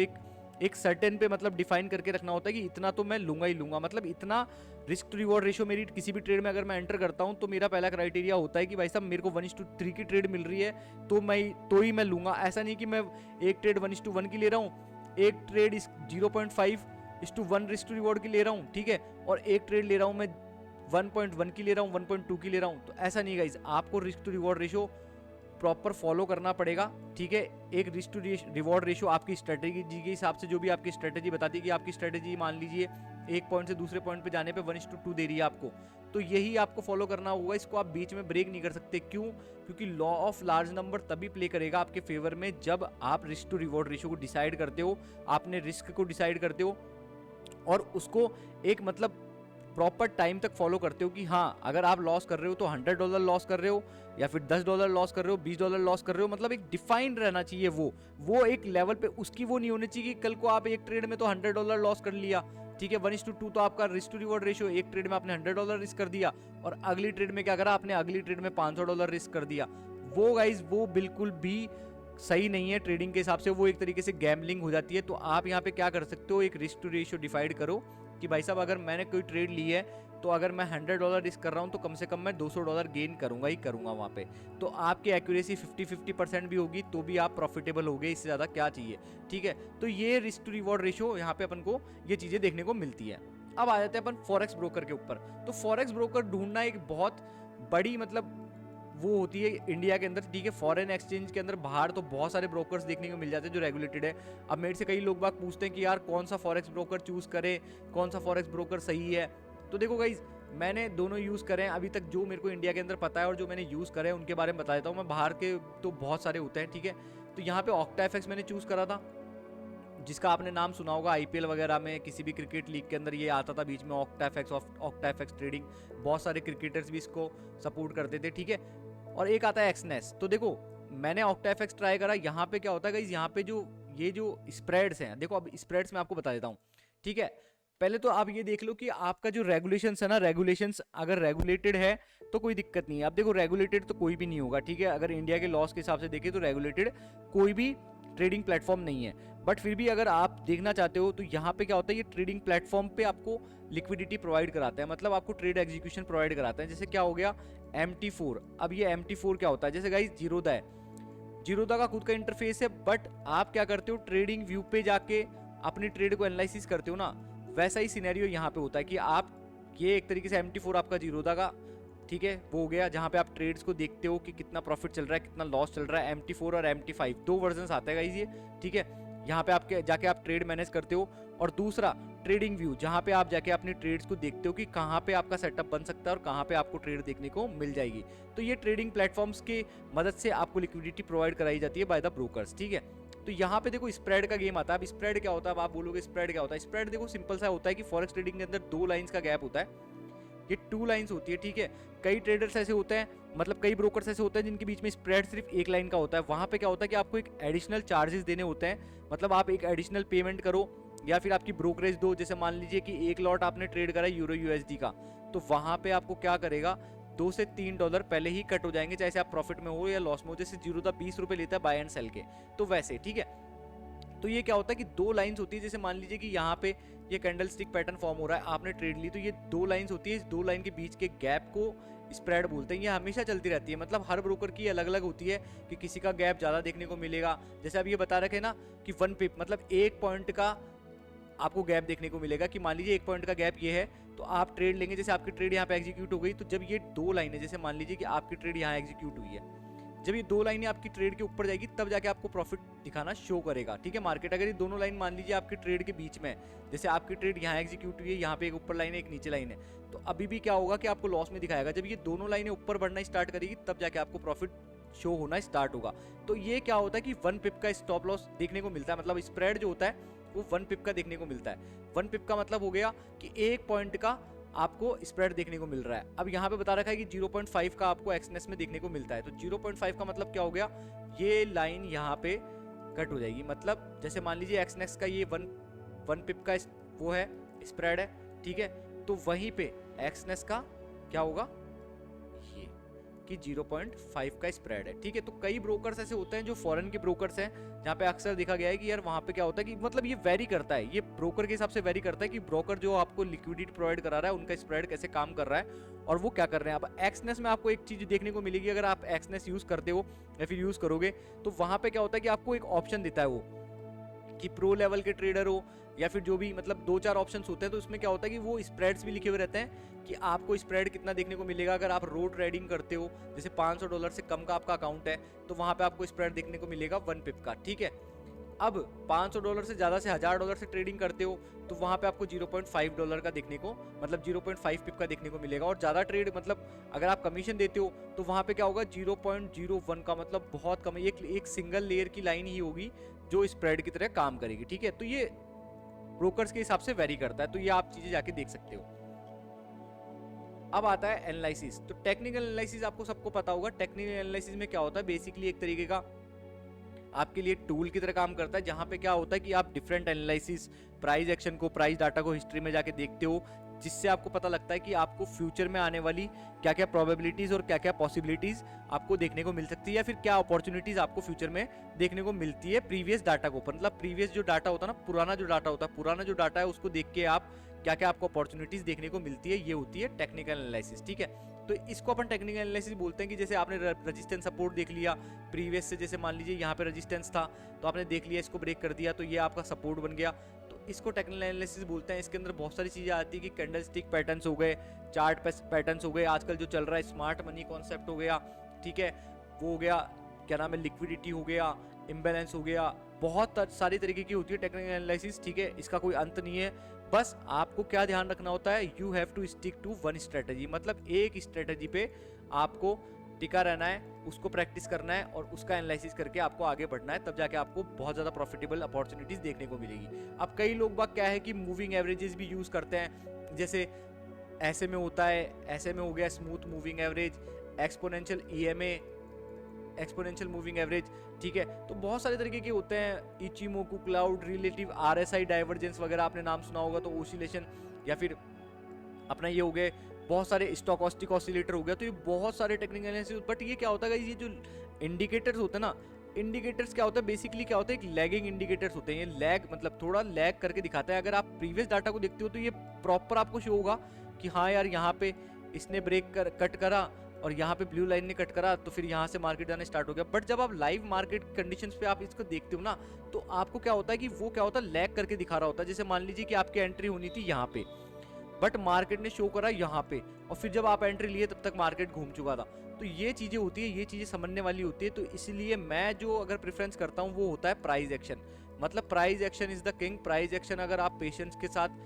S1: एक सर्टेन पे मतलब डिफाइन करके रखना होता है कि इतना तो मैं लूंगा ही लूंगा, मतलब इतना रिस्क टू रिवॉर्ड रेशियो मेरी किसी भी ट्रेड में अगर मैं एंटर करता हूं तो मेरा पहला क्राइटेरिया होता है कि भाई साहब मेरे को 1:3 की ट्रेड मिल रही है तो ही मैं लूंगा। ऐसा नहीं कि मैं एक ट्रेड 1:1 की ले रहा हूँ, एक ट्रेड 0.5:1 रिस्क टू रिवॉर्ड की ले रहा हूँ, ठीक है, और एक ट्रेड ले रहा हूँ मैं 1.1 की ले रहा हूँ, 1.2 की ले रहा हूँ। तो ऐसा नहीं गाइस, आपको risk to reward ratio proper follow करना पड़ेगा, ठीक है। एक रिस्क टू रिवॉर्ड रेशियो आपकी स्ट्रेटेजी के हिसाब से, जो भी आपकी स्ट्रेटेजी बताती है कि आपकी स्ट्रेटेजी मान लीजिए एक पॉइंट से दूसरे पॉइंट पे जाने पे 1:2 दे रही है आपको। तो यही आपको फॉलो करना होगा, इसको आप बीच में ब्रेक नहीं कर सकते। क्यों? क्योंकि लॉ ऑफ लार्ज नंबर तभी प्ले करेगा आपके फेवर में जब आप रिस्क टू रिवॉर्ड रेशियो को डिसाइड करते हो, आपने रिस्क को डिसाइड करते हो और उसको एक मतलब प्रॉपर टाइम तक फॉलो करते हो कि हाँ, अगर आप लॉस कर रहे हो तो $100 लॉस कर रहे हो या फिर $10 लॉस कर रहे हो, $20 लॉस कर रहे हो, मतलब एक डिफाइंड रहना चाहिए वो एक लेवल पे उसकी वो नहीं होनी चाहिए कि कल को आप एक ट्रेड में तो $100 लॉस कर लिया, ठीक है, 1:2 तो आपका रिस्क टू रिवॉर्ड रेशियो, एक ट्रेड में आपने $100 रिस्क कर दिया और अगली ट्रेड में क्या करा आपने, अगली ट्रेड में $500 रिस्क कर दिया। वो गाइज वो बिल्कुल भी सही नहीं है ट्रेडिंग के हिसाब से, वो एक तरीके से गैम्बलिंग हो जाती है। तो आप यहाँ पे क्या कर सकते हो, एक रिस्क टू रेशियो डिसाइड करो कि भाई साहब अगर मैंने कोई ट्रेड ली है तो अगर मैं $100 रिस्क कर रहा हूँ तो कम से कम मैं $200 गेन करूंगा ही करूंगा वहाँ पे। तो आपकी एक्यूरेसी 50-50% भी होगी तो भी आप प्रॉफिटेबल होगे, इससे ज़्यादा क्या चाहिए, ठीक है। तो ये रिस्क टू रिवॉर्ड रेशियो यहाँ पे अपन को ये चीज़ें देखने को मिलती है। अब आ जाते हैं अपन फॉरेक्स ब्रोकर के ऊपर। तो फॉरेक्स ब्रोकर ढूंढना एक बहुत बड़ी मतलब वो होती है इंडिया के अंदर, ठीक है। फॉरेन एक्सचेंज के अंदर बाहर तो बहुत सारे ब्रोकर्स देखने को मिल जाते हैं जो रेगुलेटेड है। अब मेरे से कई लोग बाग पूछते हैं कि यार कौन सा फॉरेक्स ब्रोकर चूज करें, कौन सा फॉरेक्स ब्रोकर सही है। तो देखो गाइज, मैंने दोनों यूज़ करे हैं अभी तक, जो मेरे को इंडिया के अंदर पता है और जो मैंने यूज़ करे हैं उनके बारे में बता देता हूँ मैं। बाहर के तो बहुत सारे होते हैं, ठीक है। तो यहाँ पे OctaFX मैंने चूज़ करा था, जिसका आपने नाम सुना होगा, IPL वगैरह में किसी भी क्रिकेट लीग के अंदर ये आता था बीच में, OctaFX ट्रेडिंग। बहुत सारे क्रिकेटर्स भी इसको सपोर्ट करते थे, ठीक है। और एक आता है एक्सनेस। तो देखो मैंने OctaFX ट्राई करा। यहाँ पे क्या होता है गाइस, यहाँ पे जो ये जो स्प्रेड्स हैं, देखो अब स्प्रेड्स मैं आपको बता देता हूँ, ठीक है। पहले तो आप ये देख लो कि आपका जो रेगुलेशंस है ना, रेगुलेशंस अगर रेगुलेटेड है तो कोई दिक्कत नहीं है। अब देखो रेगुलेटेड तो कोई भी नहीं होगा, ठीक है। अगर इंडिया के लॉस के हिसाब से देखें तो रेगुलेटेड कोई भी ट्रेडिंग प्लेटफॉर्म नहीं है। बट फिर भी अगर आप देखना चाहते हो तो यहाँ पे क्या होता है, ये ट्रेडिंग प्लेटफॉर्म पे आपको लिक्विडिटी प्रोवाइड कराता है, मतलब आपको ट्रेड एग्जीक्यूशन प्रोवाइड कराता है। जैसे क्या हो गया MT4। अब ये MT4 क्या होता है, जैसे गाइस जीरोधा है, जीरोधा का खुद का इंटरफेस है, बट आप क्या करते हो, ट्रेडिंग व्यू पे जाके अपनी ट्रेड को एनालिसिस करते हो ना, वैसा ही सिनेरियो यहाँ पे होता है कि आप ये एक तरीके से MT4 आपका जीरोधा का, ठीक है, वो हो गया जहाँ पे आप ट्रेड्स को देखते हो कि कितना प्रॉफिट चल रहा है, कितना लॉस चल रहा है। MT4 और MT5 दो वर्जन आता है गाइस ये, ठीक है। यहाँ पे आपके जाके आप ट्रेड मैनेज करते हो। और दूसरा ट्रेडिंग व्यू, जहाँ पे आप जाके अपने ट्रेड्स को देखते हो कि कहाँ पे आपका सेटअप बन सकता है और कहाँ पे आपको ट्रेड देखने को मिल जाएगी। तो ये ट्रेडिंग प्लेटफॉर्म्स की मदद से आपको लिक्विडिटी प्रोवाइड कराई जाती है बाय द ब्रोकर्स, ठीक है। तो यहाँ पे देखो स्प्रेड का गेम आता है। अब स्प्रेड क्या होता है, अब आप बोलोगे स्प्रेड क्या होता है। स्प्रेड देखो सिंपल सा होता है कि फॉरेक्स ट्रेडिंग के अंदर 2 लाइंस का गैप होता है, ये 2 लाइंस होती है, ठीक है। कई ट्रेडर्स ऐसे होते हैं, मतलब कई ब्रोकर्स ऐसे होते हैं जिनके बीच में स्प्रेड सिर्फ 1 लाइन का होता है। वहां पे क्या होता है कि आपको एक एडिशनल चार्जेस देने होते हैं, मतलब आप एक एडिशनल पेमेंट करो या फिर आपकी ब्रोकरेज दो। जैसे मान लीजिए कि एक लॉट आपने ट्रेड करा यूरो USD का, तो वहां पे आपको क्या करेगा, $2 से $3 पहले ही कट हो जाएंगे, चाहे आप प्रॉफिट में हो या लॉस में हो। जैसे जीरोधा 20 रुपए लेता है बाय एंड सेल के, तो वैसे, ठीक है। तो ये क्या होता है कि 2 लाइंस होती है। जैसे मान लीजिए कि यहाँ पे ये कैंडल स्टिक पैटर्न फॉर्म हो रहा है, आपने ट्रेड ली, तो ये 2 लाइंस होती है। इस 2 लाइन के बीच के गैप को स्प्रेड बोलते हैं। ये हमेशा चलती रहती है, मतलब हर ब्रोकर की अलग अलग होती है कि किसी का गैप ज़्यादा देखने को मिलेगा। जैसे अब ये बता रखे ना कि 1 पिप मतलब 1 पॉइंट का आपको गैप देखने को मिलेगा, कि मान लीजिए 1 पॉइंट का गैप ये है, तो आप ट्रेड लेंगे। जैसे आपकी ट्रेड यहाँ पे एग्जीक्यूट हो गई, तो जब ये 2 लाइनें, जैसे मान लीजिए कि आपकी ट्रेड यहाँ एग्जीक्यूट हुई है, जब ये 2 लाइनें आपकी ट्रेड के ऊपर जाएगी तब जाके आपको प्रॉफिट दिखाना शो करेगा, ठीक है, मार्केट। अगर ये दोनों लाइन मान लीजिए आपकी ट्रेड के बीच में, जैसे आपकी ट्रेड यहाँ एग्जीक्यूट हुई है, यहाँ पे एक ऊपर लाइन है एक नीचे लाइन है, तो अभी भी क्या होगा कि आपको लॉस में दिखाएगा। जब ये दोनों लाइनें ऊपर बढ़ना स्टार्ट करेगी तब जाके आपको प्रॉफिट शो होना स्टार्ट होगा। तो ये क्या होता है कि 1 पिप का स्टॉप लॉस देखने को मिलता है, मतलब स्प्रेड जो होता है वो 1 पिप का देखने को मिलता है। 1 पिप का मतलब हो गया कि 1 पॉइंट का आपको स्प्रेड देखने को मिल रहा है। अब यहाँ पे बता रखा है कि 0.5 का आपको एक्सनेस में देखने को मिलता है। तो 0.5 का मतलब क्या हो गया, ये लाइन यहाँ पे कट हो जाएगी। मतलब जैसे मान लीजिए एक्सनेस का ये 1 पिप का वो है स्प्रेड है, ठीक है, तो वहीं पे एक्सनेस का क्या होगा, ये कि 0.5 का स्प्रेड है, ठीक है। तो कई ब्रोकर्स ऐसे होते हैं जो फॉरेन के ब्रोकर्स हैं, जहाँ पे अक्सर देखा गया है कि यार वहाँ पे क्या होता है कि मतलब ये वेरी करता है, ये ब्रोकर के हिसाब से वेरी करता है कि ब्रोकर जो आपको लिक्विडिटी प्रोवाइड करा रहा है उनका स्प्रेड कैसे काम कर रहा है और वो क्या कर रहे हैं। अब एक्सनेस में आपको एक चीज देखने को मिलेगी, अगर आप एक्सनेस यूज करते हो या फिर यूज करोगे, तो वहाँ पे क्या होता है कि आपको एक ऑप्शन देता है वो कि प्रो लेवल के ट्रेडर हो या फिर जो भी, मतलब 2-4 ऑप्शंस होते हैं। तो उसमें क्या होता है कि वो स्प्रेड्स भी लिखे हुए रहते हैं कि आपको स्प्रेड कितना देखने को मिलेगा। अगर आप रो ट्रेडिंग करते हो, जैसे $500 से कम का आपका अकाउंट है, तो वहाँ पे आपको स्प्रेड देखने को मिलेगा 1 पिप का, ठीक है। अब $500 से ज़्यादा से $1000 से ट्रेडिंग करते हो तो वहाँ पे आपको $0.5 का देखने को, मतलब 0.5 पिप का देखने को मिलेगा। और ज़्यादा ट्रेड मतलब अगर आप कमीशन देते हो तो वहाँ पे क्या होगा 0.01 का, मतलब बहुत कम, एक सिंगल लेयर की लाइन ही होगी जो स्प्रेड की तरह काम करेगी। ठीक है, तो ये ब्रोकर्स के हिसाब से वेरी करता है, तो ये आप चीज़ें जाके देख सकते हो। अब आता है एनालिसिस। तो टेक्निकल एनालिसिस आपको सबको पता होगा। टेक्निकल एनालिसिस में क्या होता है, बेसिकली एक तरीके का आपके लिए टूल की तरह काम करता है, जहां पे क्या होता है कि आप डिफरेंट एनालिसिस, प्राइस एक्शन को, प्राइस डाटा को हिस्ट्री में जाके देखते हो, जिससे आपको पता लगता है कि आपको फ्यूचर में आने वाली क्या क्या प्रोबेबिलिटीज और क्या क्या पॉसिबिलिटीज आपको देखने को मिल सकती है, या फिर क्या अपॉर्चुनिटीज आपको फ्यूचर में देखने को मिलती है प्रीवियस डाटा को। मतलब प्रीवियस जो डाटा होता है ना, पुराना जो डाटा है उसको देख के आप क्या क्या आपको अपॉर्चुनिटीज देखने को मिलती है, ये होती है टेक्निकल एनालिसिस। ठीक है, तो इसको अपन टेक्निकल एनालिसिस बोलते हैं कि जैसे आपने रेजिस्टेंस सपोर्ट देख लिया प्रीवियस से, जैसे मान लीजिए यहाँ पे रेजिस्टेंस था तो आपने देख लिया, इसको ब्रेक कर दिया तो ये आपका सपोर्ट बन गया, तो इसको टेक्निकल एनालिसिस बोलते हैं। इसके अंदर बहुत सारी चीज़ें आती है कि कैंडलस्टिक पैटर्न्स हो गए, चार्ट पैटर्न्स हो गए, आजकल जो चल रहा है स्मार्ट मनी कॉन्सेप्ट हो गया, ठीक है, वो हो गया, क्या नाम है, लिक्विडिटी हो गया, इम्बैलेंस हो गया, बहुत सारी तरीके की होती है टेक्निकल एनालिसिस। ठीक है, इसका कोई अंत नहीं है। बस आपको क्या ध्यान रखना होता है, you have to stick to one strategy, मतलब एक स्ट्रेटजी पे आपको टिका रहना है, उसको प्रैक्टिस करना है और उसका एनालिसिस करके आपको आगे बढ़ना है, तब जाके आपको बहुत ज़्यादा प्रॉफिटेबल अपॉर्चुनिटीज देखने को मिलेगी। अब कई लोग बात क्या है कि मूविंग एवरेजेस भी यूज़ करते हैं, जैसे ऐसे में होता है, ऐसे में हो गया smooth moving average, exponential EMA, exponential moving average. ठीक है, तो बहुत सारे तरीके के होते हैं, Ichimoku cloud, relative RSI divergence वगैरह आपने नाम सुना होगा, तो ओसिलेशन, या फिर अपना ये हो गए बहुत सारे स्टोकास्टिक ऑसिलेटर हो गया। तो ये बहुत सारे टेक्निकल एनालिसिस, बट ये क्या होता है, ये जो इंडिकेटर्स होते हैं ना, इंडिकेटर्स क्या होता है, बेसिकली क्या होता है, एक लैगिंग इंडिकेटर्स होते हैं। ये लैग मतलब थोड़ा लैग करके दिखाता है। अगर आप प्रीवियस डाटा को देखते हो तो ये प्रॉपर आपको शो होगा कि हाँ यार, यहाँ पे इसने कट करा और यहाँ पे ब्लू लाइन ने कट करा, तो फिर यहाँ से मार्केट जाने स्टार्ट हो गया। बट जब आप लाइव मार्केट कंडीशंस पे आप इसको देखते हो ना, तो आपको क्या होता है कि वो क्या होता है, लैग करके दिखा रहा होता है। जैसे मान लीजिए कि आपकी एंट्री होनी थी यहाँ पे, बट मार्केट ने शो करा यहाँ पे, और फिर जब आप एंट्री लिए तब तक मार्केट घूम चुका था। तो ये चीज़ें होती है, ये चीज़ें समझने वाली होती है। तो इसलिए मैं जो अगर प्रेफरेंस करता हूँ वो होता है प्राइस एक्शन। मतलब price action is the king. Price action अगर आप पेशेंस के साथ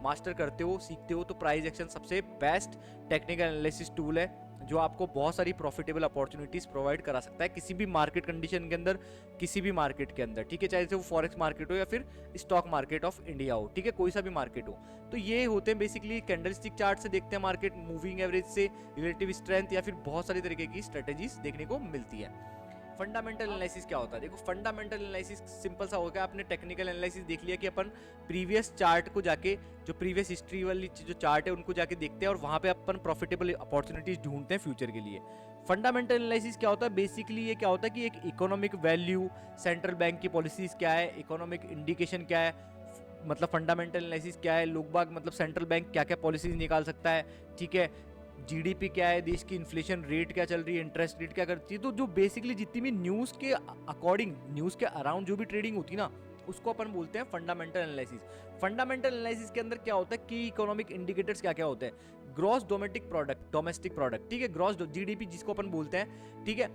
S1: मास्टर करते हो, सीखते हो, तो प्राइस एक्शन सबसे बेस्ट टेक्निकल एनालिसिस टूल है, जो आपको बहुत सारी प्रॉफिटेबल अपॉर्चुनिटीज प्रोवाइड करा सकता है किसी भी मार्केट कंडीशन के अंदर, किसी भी मार्केट के अंदर। ठीक है, चाहे वो फॉरेक्स मार्केट हो या फिर स्टॉक मार्केट ऑफ इंडिया हो, ठीक है, कोई सा भी मार्केट हो। तो ये होते हैं बेसिकली कैंडलस्टिक चार्ट से देखते हैं मार्केट, मूविंग एवरेज से, रिलेटिव स्ट्रेंथ, या फिर बहुत सारी तरीके की स्ट्रेटेजीज देखने को मिलती है। फंडामेंटल एनालिसिस क्या होता है, देखो फंडामेंटल एनालिसिस सिंपल सा होगा। आपने टेक्निकल एनालिसिस देख लिया कि अपन प्रीवियस चार्ट को जाके, जो प्रीवियस हिस्ट्री वाली जो चार्ट है उनको जाके देखते हैं और वहां पे अपन प्रॉफिटेबल अपॉर्चुनिटीज ढूंढते हैं फ्यूचर के लिए। फंडामेंटल एनालिसिस क्या होता है, बेसिकली ये क्या होता है कि एक इकोनॉमिक वैल्यू, सेंट्रल बैंक की पॉलिसीज क्या है, इकोनॉमिक इंडिकेशन क्या है, मतलब फंडामेंटल एनालिसिस क्या है, लोग बाग मतलब सेंट्रल बैंक क्या क्या पॉलिसीज निकाल सकता है, ठीक है, GDP क्या है, देश की इन्फ्लेशन रेट क्या चल रही है, इंटरेस्ट रेट क्या करती है। तो जो बेसिकली जितनी भी न्यूज़ के अकॉर्डिंग, न्यूज़ के अराउंड जो भी ट्रेडिंग होती है ना, उसको अपन बोलते हैं फंडामेंटल एनालिसिस। फंडामेंटल एनालिसिस के अंदर क्या होता है कि इकोनॉमिक इंडिकेटर्स क्या क्या होते हैं, ग्रॉस डोमेस्टिक प्रोडक्ट, ठीक है, ग्रॉस GDP जिसको अपन बोलते हैं, ठीक है,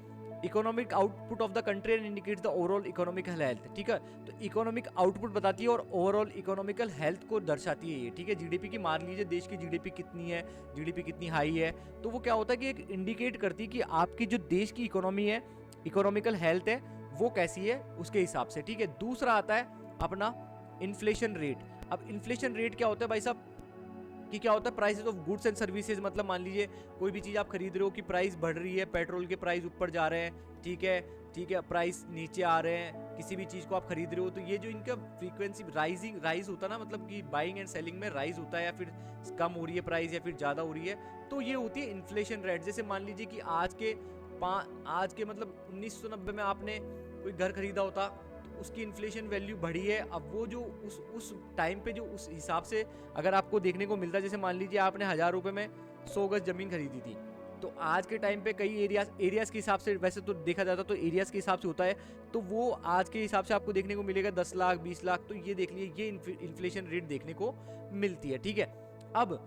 S1: economic output of the country and indicates the overall economical health. ठीक है, तो इकोनॉमिक आउटपुट बताती है और ओवरऑल इकोनॉमिकल हेल्थ को दर्शाती है ये। ठीक है, GDP की मान लीजिए देश की GDP कितनी है, GDP कितनी हाई है, तो वो क्या होता है कि एक इंडिकेट करती है कि आपकी जो देश की इकोनॉमी है, इकोनॉमिकल हेल्थ है, वो कैसी है उसके हिसाब से। ठीक है, दूसरा आता है अपना इन्फ्लेशन रेट। अब इन्फ्लेशन रेट क्या होता है भाई साहब, कि क्या होता है, prices of goods and services. मतलब मान लीजिए कोई भी चीज़ आप खरीद रहे हो कि प्राइस बढ़ रही है, पेट्रोल के प्राइस ऊपर जा रहे हैं, ठीक है, प्राइस नीचे आ रहे हैं, किसी भी चीज़ को आप खरीद रहे हो, तो ये जो इनका फ्रीक्वेंसी राइज होता है ना, मतलब कि बाइंग एंड सेलिंग में राइज होता है, या फिर कम हो रही है प्राइस या फिर ज़्यादा हो रही है, तो ये होती है इन्फ्लेशन रेट। जैसे मान लीजिए कि आज के मतलब 1990 में आपने कोई घर खरीदा होता, उसकी इन्फ्लेशन वैल्यू बढ़ी है। अब वो जो उस टाइम पे जो उस हिसाब से अगर आपको देखने को मिलता है, जैसे मान लीजिए आपने 1000 रुपये में 100 गज जमीन खरीदी थी, तो आज के टाइम पे कई एरियाज के हिसाब से, वैसे तो देखा जाता तो एरियाज के हिसाब से होता है, तो वो आज के हिसाब से आपको देखने को मिलेगा 10 लाख 20 लाख। तो ये देख लिए, ये इन्फ्लेशन रेट देखने को मिलती है। ठीक है, अब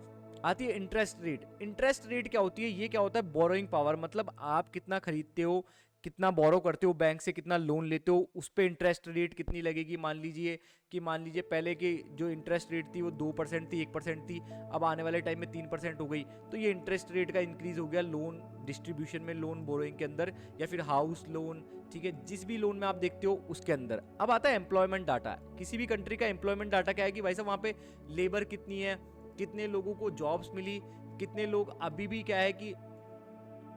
S1: आती है इंटरेस्ट रेट। इंटरेस्ट रेट क्या होती है, ये क्या होता है, बोरोइंग पावर, मतलब आप कितना खरीदते हो, कितना बोरो करते हो बैंक से, कितना लोन लेते हो, उस पर इंटरेस्ट रेट कितनी लगेगी। मान लीजिए पहले की जो इंटरेस्ट रेट थी वो 2% थी, 1% थी, अब आने वाले टाइम में 3% हो गई। तो ये इंटरेस्ट रेट का इंक्रीज हो गया लोन डिस्ट्रीब्यूशन में, लोन बोरोइंग के अंदर, या फिर हाउस लोन, ठीक है, जिस भी लोन में आप देखते हो उसके अंदर। अब आता है एम्प्लॉयमेंट डाटा। किसी भी कंट्री का एम्प्लॉयमेंट डाटा क्या है कि भाई साहब वहाँ पे लेबर कितनी है, कितने लोगों को जॉब्स मिली, कितने लोग अभी भी क्या है कि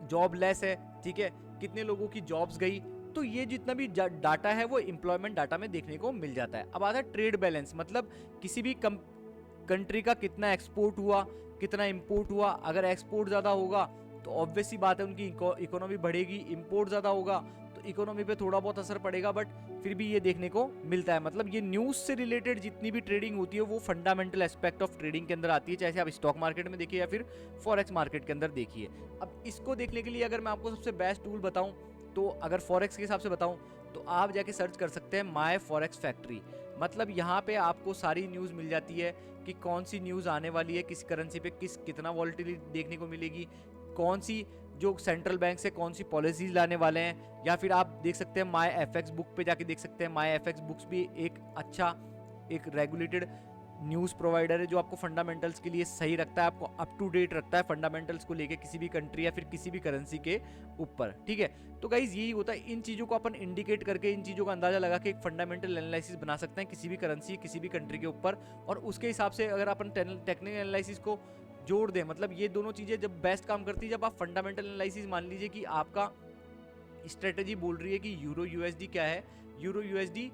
S1: जॉब लेस है, ठीक है, कितने लोगों की जॉब्स गई। तो ये जितना भी डाटा है वो एम्प्लॉयमेंट डाटा में देखने को मिल जाता है। अब आता है ट्रेड बैलेंस, मतलब किसी भी कंट्री का कितना एक्सपोर्ट हुआ, कितना इंपोर्ट हुआ। अगर एक्सपोर्ट ज़्यादा होगा तो ऑब्वियस सी बात है उनकी इकोनॉमी बढ़ेगी, इंपोर्ट ज़्यादा होगा तो इकोनॉमी पे थोड़ा बहुत असर पड़ेगा, बट फिर भी ये देखने को मिलता है। मतलब ये न्यूज़ से रिलेटेड जितनी भी ट्रेडिंग होती है वो फंडामेंटल एस्पेक्ट ऑफ ट्रेडिंग के अंदर आती है, चाहे आप स्टॉक मार्केट में देखिए या फिर फॉरेक्स मार्केट के अंदर देखिए। अब इसको देखने के लिए अगर मैं आपको सबसे बेस्ट टूल बताऊं, तो अगर फॉरेक्स के हिसाब से बताऊं तो आप जाके सर्च कर सकते हैं माय फॉरेक्स फैक्ट्री। मतलब यहाँ पे आपको सारी न्यूज़ मिल जाती है कि कौन सी न्यूज़ आने वाली है, किस करेंसी पे कितना वॉलेटिलिटी देखने को मिलेगी, कौन सी जो सेंट्रल बैंक से कौन सी पॉलिसीज लाने वाले हैं। या फिर आप देख सकते हैं माय एफएक्स बुक पे जाके देख सकते हैं। माय एफएक्स बुक्स भी एक अच्छा एक रेगुलेटेड न्यूज़ प्रोवाइडर है जो आपको फंडामेंटल्स के लिए सही रखता है, आपको अप टू डेट रखता है फंडामेंटल्स को लेके किसी भी कंट्री या फिर किसी भी करेंसी के ऊपर, ठीक है। तो गाइज यही होता है, इन चीज़ों को अपन इंडिकेट करके, इन चीज़ों का अंदाजा लगा के एक फंडामेंटल एनालिसिस बना सकते हैं किसी भी करेंसी, किसी भी कंट्री के ऊपर। और उसके हिसाब से अगर अपन टेक्निकल एनालिसिस को जोड़ दें, मतलब ये दोनों चीज़ें जब बेस्ट काम करती है, जब आप फंडामेंटल एनालिसिस मान लीजिए कि आपका स्ट्रेटेजी बोल रही है कि यूरो यूएसडी क्या है, यूरो यूएसडी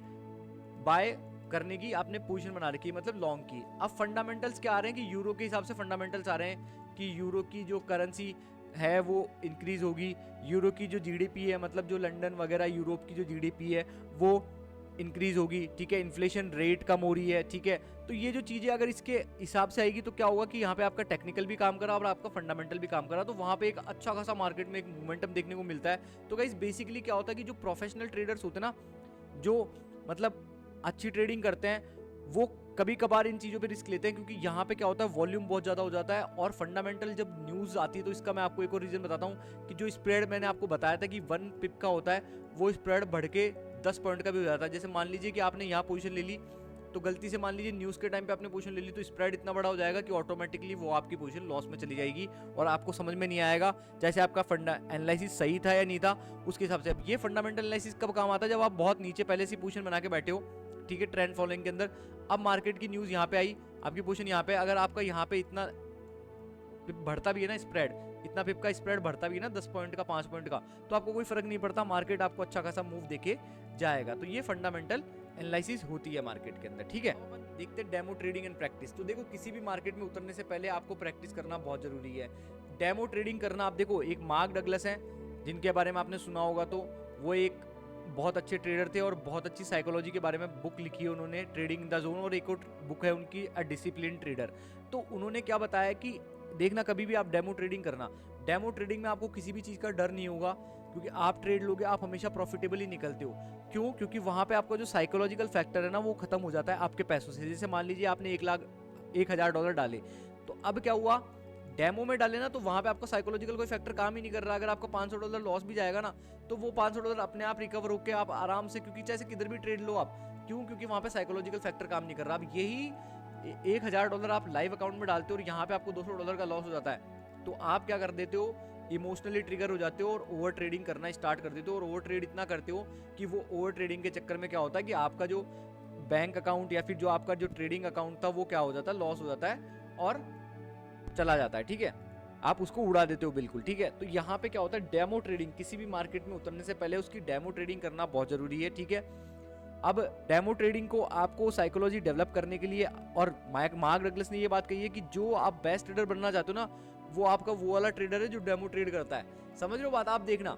S1: बाय करने की आपने पोजीशन बना रखी है, मतलब लॉन्ग की। अब फंडामेंटल्स क्या आ रहे हैं कि यूरो के हिसाब से फंडामेंटल्स आ रहे हैं कि यूरो की जो करेंसी है वो इंक्रीज होगी, यूरो की जो जीडीपी है, मतलब जो लंदन वगैरह यूरोप की जो जीडीपी है वो इंक्रीज होगी, ठीक है, इन्फ्लेशन रेट कम हो रही है, ठीक है। तो ये जो चीज़ें अगर इसके हिसाब से आएगी तो क्या होगा कि यहाँ पे आपका टेक्निकल भी काम करा और आपका फंडामेंटल भी काम करा, तो वहाँ पे एक अच्छा खासा मार्केट में एक मोमेंटम देखने को मिलता है। तो गाइस बेसिकली क्या होता है कि जो प्रोफेशनल ट्रेडर्स होते हैं ना, जो मतलब अच्छी ट्रेडिंग करते हैं, वो कभी कभार इन चीज़ों पे रिस्क लेते हैं, क्योंकि यहाँ पे क्या होता है वॉल्यूम बहुत ज़्यादा हो जाता है। और फंडामेंटल जब न्यूज़ आती है तो इसका मैं आपको एक और रीज़न बताता हूँ कि जो स्प्रेड मैंने आपको बताया था कि 1 पिप का होता है, वो स्प्रेड बढ़ के 10 पॉइंट का भी हो जाता है। जैसे मान लीजिए कि आपने यहाँ पोजीशन ले ली, तो गलती से मान लीजिए न्यूज़ के टाइम पे आपने पोजीशन ले ली, तो स्प्रेड इतना बड़ा हो जाएगा कि ऑटोमेटिकली वो आपकी पोजीशन लॉस में चली जाएगी और आपको समझ में नहीं आएगा जैसे आपका फंडा एनालिसिस सही था या नहीं था उसके हिसाब से। अब ये फंडामेंटल एनालिसिस कब काम आता है, जब आप बहुत नीचे पहले से पोजीशन बना के बैठे हो, ठीक है, ट्रेंड फॉलोइंग के अंदर। अब मार्केट की न्यूज़ यहाँ पे आई, आपकी पोजीशन यहाँ पे, अगर आपका यहाँ पे इतना बढ़ता भी है ना स्प्रेड, इतना पिप का स्प्रेड बढ़ता भी है ना 10 पॉइंट का, 5 पॉइंट का, तो आपको कोई फर्क नहीं पड़ता, मार्केट आपको अच्छा खासा मूव देके जाएगा। तो ये फंडामेंटल एनालिसिस होती है मार्केट के अंदर, ठीक है। देखते हैं डेमो ट्रेडिंग एंड प्रैक्टिस। तो देखो किसी भी मार्केट में उतरने से पहले आपको प्रैक्टिस करना बहुत जरूरी है। डेमो ट्रेडिंग करना, आप देखो एक मार्क डगलस है जिनके बारे में आपने सुना होगा, तो वो एक बहुत अच्छे ट्रेडर थे और बहुत अच्छी साइकोलॉजी के बारे में बुक लिखी है उन्होंने, ट्रेडिंग इन द जोन, और एक और बुक है उनकी अ डिसिप्लिन ट्रेडर। तो उन्होंने क्या बताया कि देखना कभी भी आप डेमो ट्रेडिंग करना, डेमो ट्रेडिंग में आपको किसी भी चीज़ का डर नहीं होगा, क्योंकि आप ट्रेड लोगे आप हमेशा प्रॉफिटेबली निकलते हो। क्यों? क्योंकि वहाँ पे आपका जो साइकोलॉजिकल फैक्टर है ना वो खत्म हो जाता है आपके पैसों से। जैसे मान लीजिए आपने 1,00,000 डॉलर डाले, तो अब क्या हुआ, डेमो में डाले ना, तो वहाँ पे आपका साइकोलॉजिकल कोई फैक्टर काम ही नहीं कर रहा। अगर आपका $500 लॉस भी जाएगा ना, तो वो $500 अपने आप रिकवर होकर आप आराम से, क्योंकि चाहे किधर भी ट्रेड लो आप, क्यों? क्योंकि वहाँ पे साइकोलॉजिकल फैक्टर काम नहीं कर रहा। अब यही $1,000 आप लाइव अकाउंट में डालते हो और यहाँ पे आपको $200 का लॉस हो जाता है, तो आप क्या कर देते हो, इमोशनली ट्रिगर हो जाते हो और ओवर ट्रेडिंग करना स्टार्ट कर देते हो। और ओवर ट्रेड इतना करते हो कि वो ओवर ट्रेडिंग के चक्कर में क्या होता है कि आपका जो बैंक अकाउंट या फिर जो आपका जो ट्रेडिंग अकाउंट था वो क्या हो जाता है, लॉस हो जाता है और चला जाता है, ठीक है, आप उसको उड़ा देते हो बिल्कुल, ठीक है। तो यहाँ पे क्या होता है, डेमो ट्रेडिंग, किसी भी मार्केट में उतरने से पहले उसकी डेमो ट्रेडिंग करना बहुत जरूरी है, ठीक है। अब डेमो ट्रेडिंग को आपको साइकोलॉजी डेवलप करने के लिए, और मार्क डगलस ने ये बात कही है कि जो आप बेस्ट ट्रेडर बनना चाहते हो ना, वो आपका वो वाला ट्रेडर है जो डेमो ट्रेड करता है। समझ रहे हो बात? आप देखना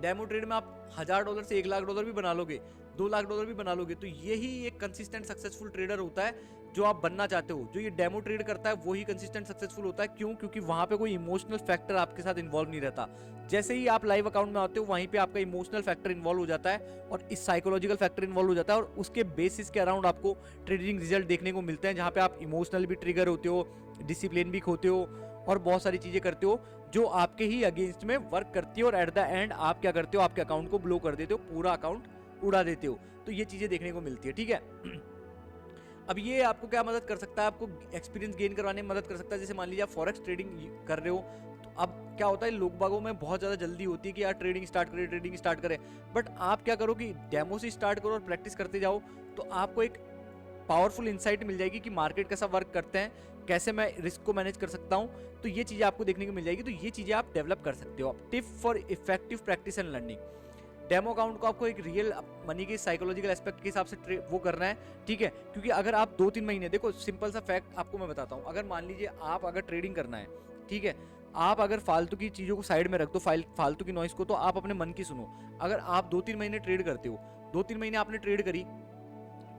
S1: डेमो ट्रेड में आप $1,000 से $1,00,000 भी बना लोगे, $2,00,000 भी बना लोगे, तो यही एक कंसिस्टेंट सक्सेसफुल ट्रेडर होता है जो आप बनना चाहते हो। जो ये डेमो ट्रेड करता है वही कंसिस्टेंट सक्सेसफुल होता है। क्यों? क्योंकि वहां पे कोई इमोशनल फैक्टर आपके साथ इन्वॉल्व नहीं रहता। जैसे ही आप लाइव अकाउंट में आते हो वहीं पे आपका इमोशनल फैक्टर इन्वॉल्व हो जाता है और इस साइकोलॉजिकल फैक्टर इन्वॉल्व हो जाता है, और उसके बेसिस के अराउंड आपको ट्रेडिंग रिजल्ट देखने को मिलते हैं, जहां पे आप इमोशनल भी ट्रिगर होते हो, डिसिप्लिन भी खोते हो और बहुत सारी चीजें करते हो जो आपके ही अगेंस्ट में वर्क करती है और एट द एंड आप क्या करते हो, आपके अकाउंट को ब्लो कर देते हो, पूरा अकाउंट उड़ा देते हो। तो ये चीजें देखने को मिलती है, ठीक है। अब ये आपको क्या मदद कर सकता है, आपको एक्सपीरियंस गेन करवाने में मदद कर सकता है। जैसे मान लीजिए आप फॉरेक्स ट्रेडिंग कर रहे हो, तो अब क्या होता है, लोग बागों में बहुत ज़्यादा जल्दी होती है कि यार ट्रेडिंग स्टार्ट करें। बट आप क्या करो कि डेमो से स्टार्ट करो और प्रैक्टिस करते जाओ, तो आपको एक पावरफुल इंसाइट मिल जाएगी कि मार्केट कैसा वर्क करते हैं, कैसे मैं रिस्क को मैनेज कर सकता हूँ। तो ये चीज़ें आपको देखने को मिल जाएगी। तो ये चीज़ें आप डेवलप कर सकते हो। Tip for effective practice and learning, demo account को आपको एक रियल मनी के साइकोलॉजिकल एस्पेक्ट के हिसाब से वो करना है, ठीक है। क्योंकि अगर आप 2-3 महीने, देखो सिंपल सा फैक्ट आपको मैं बताता हूँ, अगर मान लीजिए आप अगर ट्रेडिंग करना है, ठीक है, आप अगर फालतू की चीज़ों को साइड में रख दो, फालतू की नॉइस को, तो आप अपने मन की सुनो। अगर आप 2-3 महीने ट्रेड करते हो, 2-3 महीने आपने ट्रेड करी,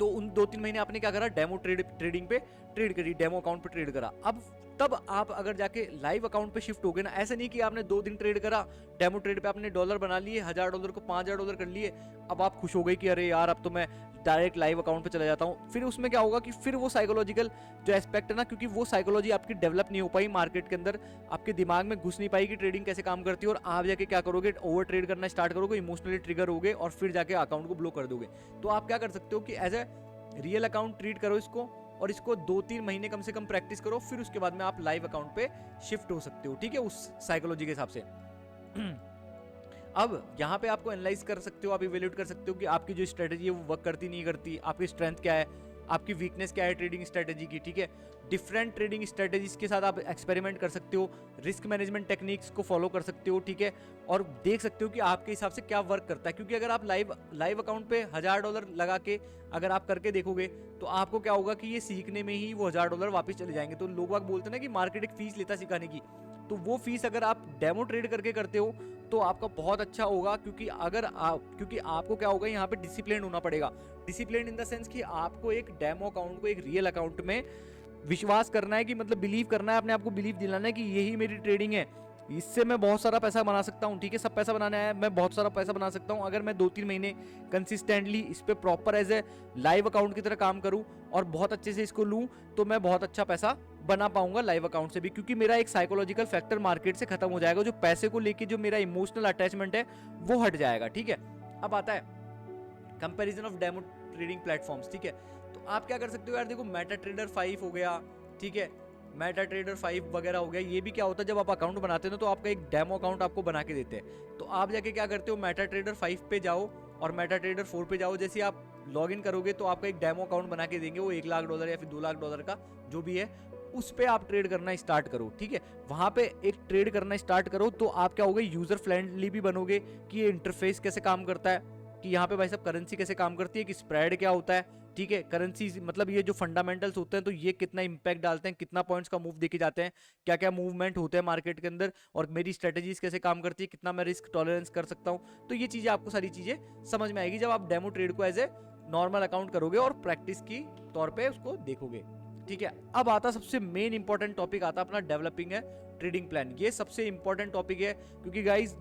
S1: तो उन 2-3 महीने आपने क्या करा, डेमो ट्रेडिंग पे ट्रेड करी, डेमो अकाउंट पे ट्रेड करा। अब तब आप अगर जाके लाइव अकाउंट पे शिफ्ट हो गए ना, ऐसा नहीं कि आपने 2 दिन ट्रेड करा, डेमो ट्रेड पे आपने डॉलर बना लिए, $1000 को $5000 कर लिए, अब आप खुश हो गए कि अरे यार अब तो मैं डायरेक्ट लाइव अकाउंट पे चला जाता हूँ। फिर उसमें क्या होगा कि फिर वो साइकोलॉजिकल जो एस्पेक्ट है ना, क्योंकि वो साइकोलॉजी आपकी डेवलप नहीं हो पाई मार्केट के अंदर, आपके दिमाग में घुस नहीं पाई कि ट्रेडिंग कैसे काम करती है, और आप जाके क्या करोगे, ओवर ट्रेड करना स्टार्ट करोगे, इमोशनली ट्रिगर होगे और फिर जाके अकाउंट को ब्लॉक कर दोगे। तो आप क्या कर सकते हो कि as a real account treat करो इसको, और इसको 2-3 महीने कम से कम प्रैक्टिस करो, फिर उसके बाद में आप लाइव अकाउंट पे शिफ्ट हो सकते हो, ठीक है, उस साइकोलॉजी के हिसाब से। अब यहाँ पे आपको एनालाइज कर सकते हो, आप इवेल्यूएट कर सकते हो कि आपकी जो स्ट्रेटेजी है वो वर्क करती नहीं करती, आपकी स्ट्रेंथ क्या है, आपकी वीकनेस क्या है ट्रेडिंग स्ट्रेटेजी की, ठीक है। डिफरेंट ट्रेडिंग स्ट्रेटेजीज के साथ आप एक्सपेरिमेंट कर सकते हो, रिस्क मैनेजमेंट टेक्निक्स को फॉलो कर सकते हो, ठीक है, और देख सकते हो कि आपके हिसाब से क्या वर्क करता है। क्योंकि अगर आप लाइव अकाउंट पे $1000 लगा के अगर आप करके देखोगे, तो आपको क्या होगा कि ये सीखने में ही वो $1000 वापस चले जाएंगे। तो लोग बोलते हैं ना कि मार्केट एक फीस लेता सिखाने की, तो वो फीस अगर आप डेमो ट्रेड करके करते हो तो आपका बहुत अच्छा होगा। क्योंकि आपको क्या होगा, यहाँ पे डिसिप्लिन होना पड़ेगा। डिसिप्लिन इन द सेंस कि आपको एक डेमो अकाउंट को एक रियल अकाउंट में विश्वास करना है, कि मतलब बिलीव करना है, अपने आप को बिलीव दिलाना है कि यही मेरी ट्रेडिंग है, इससे मैं बहुत सारा पैसा बना सकता हूँ, ठीक है। सब पैसा बनाना है, मैं बहुत सारा पैसा बना सकता हूँ अगर मैं 2-3 महीने कंसिस्टेंटली इस पे proper as a live account की तरह काम करूँ और बहुत अच्छे से इसको लूँ, तो मैं बहुत अच्छा पैसा बना पाऊंगा लाइव अकाउंट से भी। क्योंकि मेरा एक साइकोलॉजिकल फैक्टर मार्केट से खत्म हो जाएगा, जो पैसे को लेके जो मेरा इमोशनल अटैचमेंट है वो हट जाएगा, ठीक है। अब आता है comparison of demo trading platforms, ठीक है। तो आप क्या कर सकते हो यार, देखो मेटा ट्रेडर 5 हो गया, ठीक है, मेटा ट्रेडर 5 वगैरह हो गया। ये भी क्या होता है, जब आप अकाउंट बनाते हो तो आपका एक डेमो अकाउंट आपको बना के देते हैं। तो आप जाके क्या करते हो, मेटा ट्रेडर 5 पे जाओ और मेटा ट्रेडर 4 पे जाओ। जैसे आप लॉग इन करोगे तो आपका एक डेमो अकाउंट बना के देंगे, वो $1,00,000 या फिर $2,00,000 का जो भी है, उस पे आप ट्रेड करना स्टार्ट करो, ठीक है। वहां पे एक ट्रेड करना स्टार्ट करो तो आप क्या होगे, यूजर फ्रेंडली भी बनोगे कि ये इंटरफेस कैसे काम करता है, कि यहाँ पे भाई साहब करेंसी कैसे काम करती है, कि स्प्रेड क्या होता है, ठीक है। करेंसी मतलब ये जो फंडामेंटल्स होते हैं, तो ये कितना इंपैक्ट डालते हैं, कितना पॉइंट्स का मूव देखे जाते हैं, क्या क्या मूवमेंट होते हैं मार्केट के अंदर, और मेरी स्ट्रेटेजीज कैसे काम करती है, कितना मैं रिस्क टॉलरेंस कर सकता हूँ। तो ये चीजें आपको सारी चीजें समझ में आएगी जब आप डेमो ट्रेड को एज ए नॉर्मल अकाउंट करोगे और प्रैक्टिस की तौर पे उसको देखोगे, ठीक है। अब आता सबसे मेन इंपॉर्टेंट टॉपिक आता अपना डेवलपिंग है ट्रेडिंग प्लान। ये सबसे इंपॉर्टेंट टॉपिक है, क्योंकि गाइज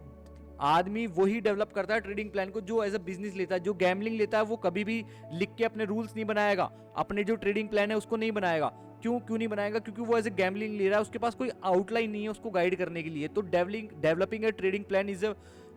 S1: आदमी वही डेवलप करता है ट्रेडिंग प्लान को जो एज अ बिजनेस लेता है। जो गैम्बलिंग लेता है वो कभी भी लिख के अपने रूल्स नहीं बनाएगा, अपने जो ट्रेडिंग प्लान है उसको नहीं बनाएगा। क्यों नहीं बनाएगा, क्योंकि वो एज ए गैम्बलिंग ले रहा है, उसके पास कोई आउटलाइन नहीं है उसको गाइड करने के लिए। तो developing a trading plan is a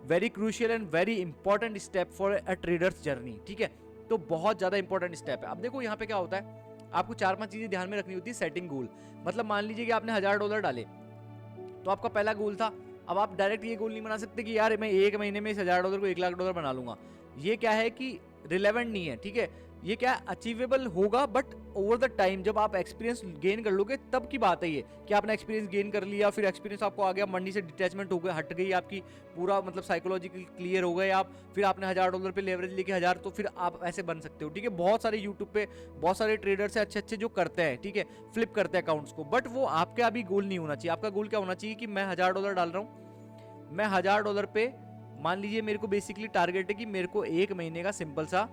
S1: very crucial and very important step for a traders journey, ठीक है। तो बहुत ज्यादा इंपॉर्टेंट स्टेप है। अब देखो यहाँ पे क्या होता है, आपको 4-5 चीजें ध्यान में रखनी होती है। सेटिंग गोल, मतलब मान लीजिए कि आपने $1000 डाले, तो आपका पहला गोल था। अब आप डायरेक्ट ये गोल नहीं बना सकते कि यार मैं 1 महीने में इस $1000 को $1,00,000 बना लूंगा। ये क्या है कि रिलेवेंट नहीं है, ठीक है। ये क्या अचीवेबल होगा, बट ओवर द टाइम जब आप एक्सपीरियंस गेन कर लोगे तब की बात है ये, कि आपने एक्सपीरियंस गेन कर लिया, फिर एक्सपीरियंस आपको आ गया, मंडी से डिटैचमेंट हो गया, हट गई आपकी, पूरा मतलब साइकोलॉजिकल क्लियर हो गए आप, फिर आपने $1000 पे लेवरेज लेके 1000, तो फिर आप ऐसे बन सकते हो, ठीक है। बहुत सारे यूट्यूब पे बहुत सारे ट्रेडर्स है अच्छे जो करते हैं, ठीक है, फ्लिप करते हैं अकाउंट्स को, बट वो आपका अभी गोल नहीं होना चाहिए। आपका गोल क्या होना चाहिए कि मैं $1000 डाल रहा हूँ, मैं $1000 पे मान लीजिए मेरे को बेसिकली टारगेट है कि मेरे को 1 महीने का सिंपल सा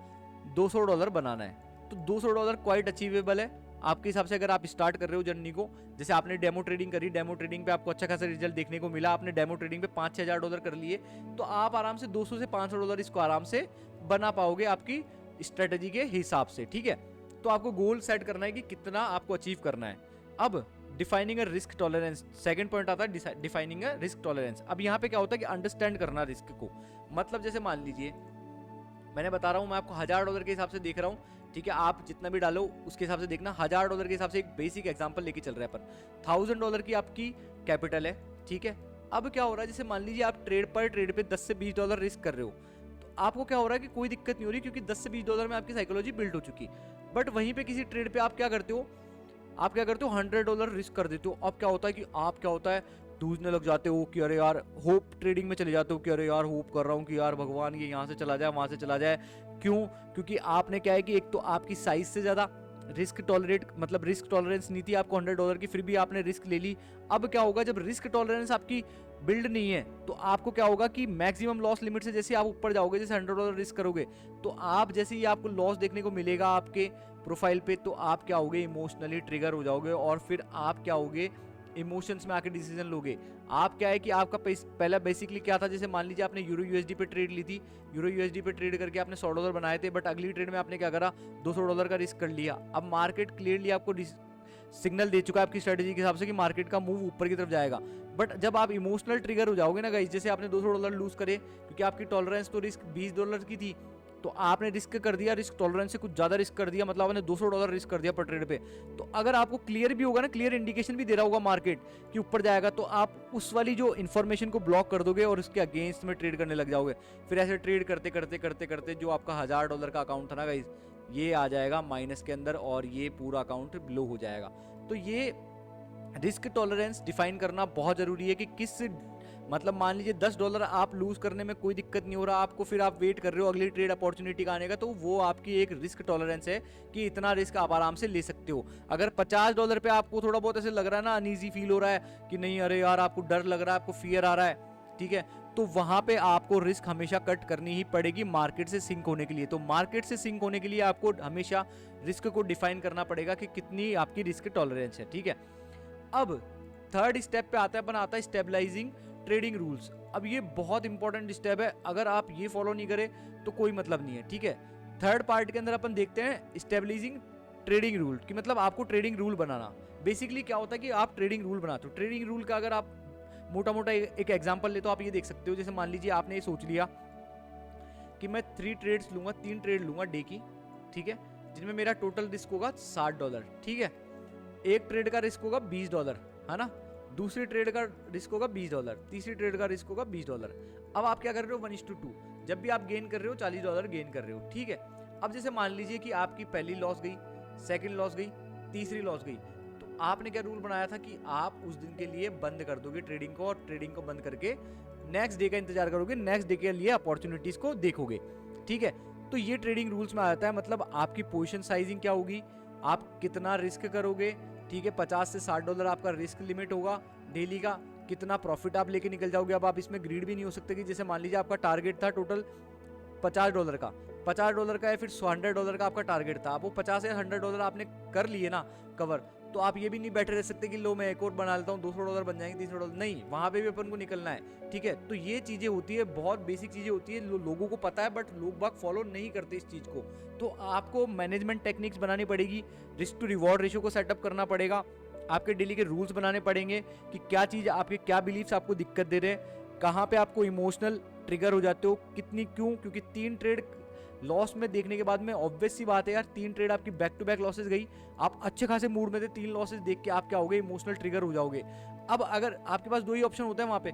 S1: $200 बनाना है। तो $200 क्वाइट अचीवेबल है आपके हिसाब से, अगर आप स्टार्ट कर रहे हो जर्नी को। जैसे आपने डेमो ट्रेडिंग करी, डेमो ट्रेडिंग पे आपको अच्छा खासा रिजल्ट देखने को मिला, आपने डेमो ट्रेडिंग पे $5-6 हज़ार कर लिए, तो आप आराम से $200 से $500 इसको आराम से बना पाओगे आपकी स्ट्रेटेजी के हिसाब से, ठीक है। तो आपको गोल सेट करना है कि कितना आपको अचीव करना है। अब defining a risk tolerance, second point आता है डिफाइनिंग अ रिस्क टॉलरेंस। अब यहाँ पे क्या होता है कि अंडरस्टैंड करना रिस्क को, मतलब जैसे मान लीजिए मैंने बता रहा हूँ, मैं आपको $1000 के हिसाब से देख रहा हूँ, ठीक है, आप जितना भी डालो उसके हिसाब से देखना। $1000 के हिसाब से एक बेसिक एग्जांपल लेके चल रहे हैं पर $1000 की आपकी कैपिटल है, ठीक है। अब क्या हो रहा है, जैसे मान लीजिए आप ट्रेड पर ट्रेड पे $10 से $20 रिस्क कर रहे हो, तो आपको क्या हो रहा है कि कोई दिक्कत नहीं हो रही, क्योंकि $10 से $20 में आपकी साइकोलॉजी बिल्ड हो चुकी। बट वहीं पे किसी ट्रेड पे आप क्या करते हो, आप क्या करते हो, $100 रिस्क कर देते हो। अब क्या होता है कि आप क्या होता है, दूसने लग जाते हो कि अरे यार, होप ट्रेडिंग में चले जाते हो कि अरे यार होप कर रहा हूँ कि यार भगवान ये यहाँ से चला जाए वहाँ से चला जाए। क्यों? क्योंकि आपने क्या है कि एक तो आपकी साइज से ज़्यादा रिस्क टॉलरेट, मतलब रिस्क टॉलरेंस नहीं थी आपको $100 की, फिर भी आपने रिस्क ले ली। अब क्या होगा, जब रिस्क टॉलरेंस आपकी बिल्ड नहीं है तो आपको क्या होगा कि मैक्सिमम लॉस लिमिट से जैसे आप ऊपर जाओगे, जैसे $100 रिस्क करोगे, तो आप जैसे ही आपको लॉस देखने को मिलेगा आपके प्रोफाइल पे, तो आप क्या होगे, इमोशनली ट्रिगर हो जाओगे और फिर आप क्या होगे, इमोशंस में आके डिसीजन लोगे। आप क्या है कि आपका पहला बेसिकली क्या था, जैसे मान लीजिए आपने यूरो यूएसडी पे ट्रेड ली थी, यूरो यूएसडी पे ट्रेड करके आपने $100 बनाए थे, बट अगली ट्रेड में आपने क्या करा, $200 का रिस्क कर लिया। अब मार्केट क्लियरली आपको सिग्नल दे चुका है आपकी स्ट्रेटेजी के हिसाब से कि मार्केट का मूव ऊपर की तरफ जाएगा। बट जब आप इमोशनल ट्रिगर हो जाओगे ना गाइस, जैसे आपने $200 लूज करे, क्योंकि आपकी टॉलरेंस तो रिस्क $20 की थी, तो आपने रिस्क कर दिया, रिस्क टॉलरेंस से कुछ ज्यादा रिस्क कर दिया, मतलब आपने $200 रिस्क कर दिया पर ट्रेड पे। तो अगर आपको क्लियर भी होगा ना, क्लियर इंडिकेशन भी दे रहा होगा मार्केट कि ऊपर जाएगा, तो आप उस वाली जो इन्फॉर्मेशन को ब्लॉक कर दोगे और उसके अगेंस्ट में ट्रेड करने लग जाओगे। फिर ऐसे ट्रेड करते करते करते करते जो आपका $1000 का अकाउंट था ना गाइस, ये आ जाएगा माइनस के अंदर और ये पूरा अकाउंट ब्लो हो जाएगा। तो ये रिस्क टॉलरेंस डिफाइन करना बहुत जरूरी है कि किस, मतलब मान लीजिए $10 आप लूज करने में कोई दिक्कत नहीं हो रहा आपको, फिर आप वेट कर रहे हो अगली ट्रेड अपॉर्चुनिटी का आने का, तो वो आपकी एक रिस्क टॉलरेंस है कि इतना रिस्क आप आराम से ले सकते हो। अगर $50 पे आपको थोड़ा बहुत ऐसे लग रहा है ना, अनईजी फील हो रहा है कि नहीं अरे यार, आपको डर लग रहा है, आपको फियर आ रहा है, ठीक है, तो वहां पे आपको रिस्क हमेशा कट करनी ही पड़ेगी मार्केट से सिंक होने के लिए। तो मार्केट से सिंक होने के लिए आपको हमेशा रिस्क को डिफाइन करना पड़ेगा कि कितनी आपकी रिस्क टॉलरेंस है, ठीक है। अब थर्ड स्टेप पे आता है, अपन आता है स्टेबलाइजिंग ट्रेडिंग रूल्स। अब ये बहुत इंपॉर्टेंट स्टेप है, अगर आप ये फॉलो नहीं करें तो कोई मतलब नहीं है, ठीक है। थर्ड पार्ट के अंदर अपन देखते हैं स्टेबलाइजिंग ट्रेडिंग रूल की, मतलब आपको ट्रेडिंग रूल बनाना। बेसिकली क्या होता है कि आप ट्रेडिंग रूल बनाते हो। ट्रेडिंग रूल का अगर आप मोटा मोटा एक एग्जांपल ले तो आप ये देख सकते हो, जैसे मान लीजिए आपने ये सोच लिया कि मैं 3 ट्रेड्स लूंगा, 3 ट्रेड लूंगा डे की, ठीक है, जिनमें मेरा टोटल रिस्क होगा $60, ठीक है। एक ट्रेड का रिस्क होगा $20, है ना, दूसरी ट्रेड का रिस्क होगा $20, तीसरी ट्रेड का रिस्क होगा $20। अब आप क्या कर रहे हो, 1:2, जब भी आप गेन कर रहे हो $40 गेन कर रहे हो, ठीक है। अब जैसे मान लीजिए कि आपकी पहली लॉस गई, सेकंड लॉस गई, तीसरी लॉस गई, तो आपने क्या रूल बनाया था कि आप उस दिन के लिए बंद कर दोगे ट्रेडिंग को, और ट्रेडिंग को बंद करके नेक्स्ट डे का इंतजार करोगे, नेक्स्ट डे के लिए अपॉर्चुनिटीज को देखोगे, ठीक है। तो ये ट्रेडिंग रूल्स में आता है, मतलब आपकी पोजीशन साइजिंग क्या होगी, आप कितना रिस्क करोगे, ठीक है। $50 से $60 आपका रिस्क लिमिट होगा डेली का, कितना प्रॉफिट आप लेके निकल जाओगे। अब आप इसमें ग्रीड भी नहीं हो सकते कि जैसे मान लीजिए आपका टारगेट था टोटल $50 का, $50 का या फिर $100 का आपका टारगेट था, अब वो 50 या $100 आपने कर लिए ना कवर, तो आप ये भी नहीं बैठे रह सकते कि लो मैं एक और बना लेता हूँ, $200 बन जाएंगे, $300, नहीं, वहां पे भी अपन को निकलना है, ठीक है। तो ये चीजें होती है, बहुत बेसिक चीजें होती है, लोगों को पता है बट लोग बाग फॉलो नहीं करते इस चीज को। तो आपको मैनेजमेंट टेक्निक्स बनानी पड़ेगी, रिस्क टू रिवॉर्ड रेशियो को सेटअप करना पड़ेगा, आपके डेली के रूल्स बनाने पड़ेंगे कि क्या चीज आपके, क्या बिलीफ्स आपको दिक्कत दे रहे हैं, कहाँ पे आपको इमोशनल ट्रिगर हो जाते हो, कितनी, क्यों, क्योंकि 3 ट्रेड लॉस में देखने के बाद में ऑब्वियस सी बात है यार, 3 ट्रेड आपकी बैक टू बैक लॉसेस गई, आप अच्छे खासे मूड में थे, 3 लॉसेस देख के आप क्या होगे, इमोशनल ट्रिगर हो जाओगे। अब अगर आपके पास 2 ही ऑप्शन होता है वहां पे,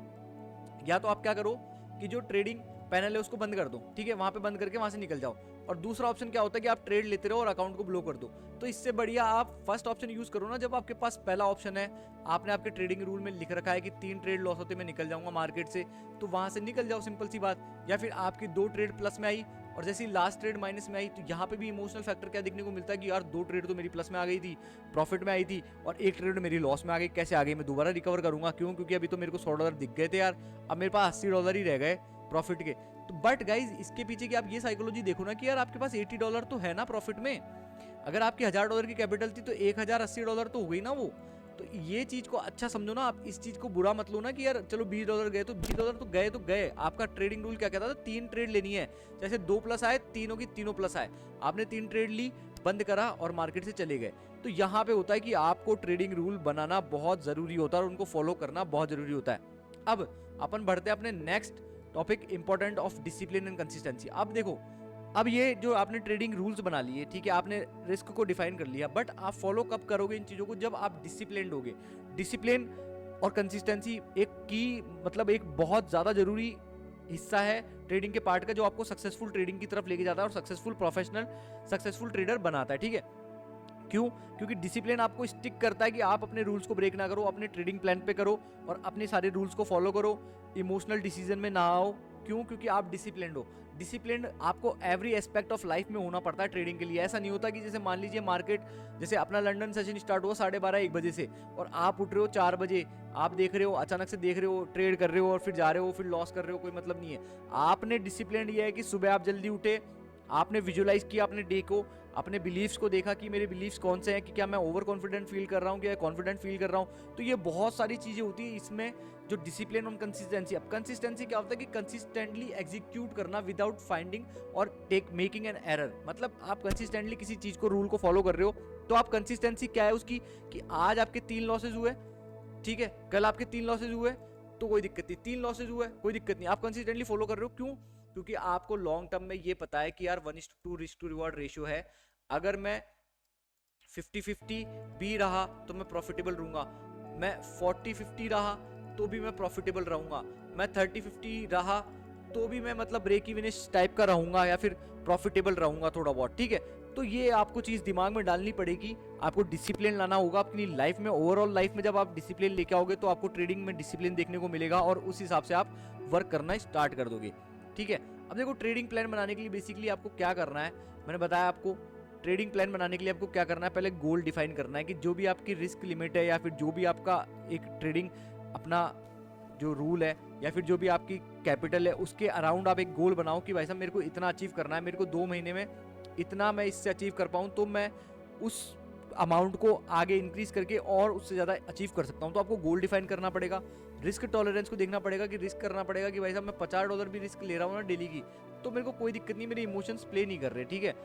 S1: या तो आप क्या करो कि जो ट्रेडिंग पैनल है उसको बंद कर दो, ठीक है, वहां पे बंद करके वहां से निकल जाओ, और दूसरा ऑप्शन क्या होता है कि आप ट्रेड लेते रहो और अकाउंट को ब्लॉक कर दो। तो इससे बढ़िया आप फर्स्ट ऑप्शन यूज करो ना, जब आपके पास पहला ऑप्शन है, आपने आपके ट्रेडिंग रूल में लिख रखा है कि 3 ट्रेड लॉस होते मैं निकल जाऊंगा मार्केट से, तो वहां से निकल जाओ, सिंपल सी बात। या फिर आपकी 2 ट्रेड प्लस में आई और जैसे ही लास्ट ट्रेड माइनस में आई, तो यहाँ पे भी इमोशनल फैक्टर क्या देखने को मिलता है कि यार 2 ट्रेड तो मेरी प्लस में आ गई थी, प्रॉफिट में आई थी, और 1 ट्रेड मेरी लॉस में आ गई, कैसे आ गई, मैं दोबारा रिकवर करूंगा, क्यों, क्योंकि अभी तो मेरे को $100 दिख गए थे यार, अब मेरे पास $80 ही रह गए प्रॉफिट के। तो बट गाइज इसके पीछे की आप ये साइकोलॉजी देखो ना कि यार आपके पास $80 तो है ना प्रॉफिट में, अगर आपकी $1000 की कैपिटल थी तो $1080 तो हो गई ना वो। तो ये चीज़ को अच्छा समझो ना, आप इस चीज़ को बुरा मत लो ना कि यार चलो $20 गए तो $20 तो गए। आपका ट्रेडिंग रूल क्या कहता था, 3 ट्रेड लेनी है, जैसे 2 प्लस आए तीनों की तीनों प्लस आए, आपने 3 ट्रेड ली, बंद करा और मार्केट से चले गए। तो यहाँ पे होता है कि आपको ट्रेडिंग रूल बनाना बहुत ज़रूरी होता है और उनको फॉलो करना बहुत ज़रूरी होता है। अब अपन बढ़ते हैं अपने next topic, important of discipline and consistency. अब देखो, अब ये जो आपने ट्रेडिंग रूल्स बना लिए, ठीक है, आपने रिस्क को डिफाइन कर लिया, बट आप फॉलो कब करोगे इन चीज़ों को, जब आप डिसिप्लिन्ड होगे। डिसिप्लिन और कंसिस्टेंसी एक की मतलब एक बहुत ज़्यादा ज़रूरी हिस्सा है ट्रेडिंग के पार्ट का, जो आपको सक्सेसफुल ट्रेडिंग की तरफ लेके जाता है और सक्सेसफुल प्रोफेशनल सक्सेसफुल ट्रेडर बनाता है। ठीक है, क्यों? क्योंकि डिसिप्लिन आपको स्टिक करता है कि आप अपने रूल्स को ब्रेक ना करो, अपने ट्रेडिंग प्लान पे करो और अपने सारे रूल्स को फॉलो करो, इमोशनल डिसीजन में ना आओ। क्यों? क्योंकि आप डिसिप्लिन्ड हो। डिसिप्लिन आपको एवरी एस्पेक्ट ऑफ लाइफ में होना पड़ता है ट्रेडिंग के लिए। ऐसा नहीं होता कि जैसे मान लीजिए मार्केट, जैसे अपना लंदन सेशन स्टार्ट हुआ 12:30-1 बजे से और आप उठ रहे हो 4 बजे, आप देख रहे हो, अचानक से देख रहे हो, ट्रेड कर रहे हो और फिर जा रहे हो, फिर लॉस कर रहे हो, कोई मतलब नहीं है। आपने डिसिप्लिन ये है कि सुबह आप जल्दी उठे, आपने विजुअलाइज किया अपने डे को, अपने बिलीव्स को देखा कि मेरे बिलीव्स कौन से हैं, कि क्या मैं ओवर कॉन्फिडेंट फील कर रहा हूँ, क्या कॉन्फिडेंट फील कर रहा हूँ। तो ये बहुत सारी चीज़ें होती है इसमें, जो डिसिप्लिन और कंसिस्टेंसी। अब कंसिस्टेंसी क्या होता है कि कंसिस्टेंटली एग्जीक्यूट करना विदाउट फाइंडिंग और मेकिंग एन एरर। मतलब आप कंसिस्टेंटली किसी चीज़ को, रूल को फॉलो कर रहे हो, तो आप कंसिस्टेंसी क्या है उसकी, कि आज आपके 3 लॉसेज हुए, ठीक है, कल आपके 3 लॉसेज हुए तो कोई दिक्कत नहीं, 3 लॉसेज हुए कोई दिक्कत नहीं, आप कंसिस्टेंटली फॉलो कर रहे हो। क्यों? क्योंकि आपको लॉन्ग टर्म में ये पता है कि यार 1:2 रिस्क टू रिवॉर्ड रेशियो है। अगर मैं 50-50 भी रहा तो मैं प्रॉफिटेबल रहूंगा, मैं 40-50 रहा तो भी मैं प्रॉफिटेबल रहूंगा, मैं 30-50 रहा तो भी मैं मतलब ब्रेक इवनिश टाइप का रहूंगा या फिर प्रॉफिटेबल रहूंगा थोड़ा बहुत। ठीक है, तो ये आपको चीज़ दिमाग में डालनी पड़ेगी, आपको डिसिप्लिन लाना होगा अपनी लाइफ में। ओवरऑल लाइफ में जब आप डिसिप्लिन लेके आओगे तो आपको ट्रेडिंग में डिसिप्लिन देखने को मिलेगा और उस हिसाब से आप वर्क करना स्टार्ट कर दोगे। ठीक है, अब देखो ट्रेडिंग प्लान बनाने के लिए बेसिकली आपको क्या करना है, मैंने बताया आपको ट्रेडिंग प्लान बनाने के लिए आपको क्या करना है, पहले गोल डिफाइन करना है कि जो भी आपकी रिस्क लिमिट है या फिर जो भी आपका एक ट्रेडिंग अपना जो रूल है या फिर जो भी आपकी कैपिटल है, उसके अराउंड आप एक गोल बनाओ कि भाई साहब मेरे को इतना अचीव करना है, मेरे को 2 महीने में इतना मैं इससे अचीव कर पाऊँ तो मैं उस अमाउंट को आगे इंक्रीज करके और उससे ज़्यादा अचीव कर सकता हूँ। तो आपको गोल डिफाइन करना पड़ेगा, रिस्क टॉलरेंस को देखना पड़ेगा कि रिस्क करना पड़ेगा कि भाई साहब मैं $50 भी रिस्क ले रहा हूँ ना डेली की, तो मेरे को कोई दिक्कत नहीं, मेरे इमोशंस प्ले नहीं कर रहे। ठीक है,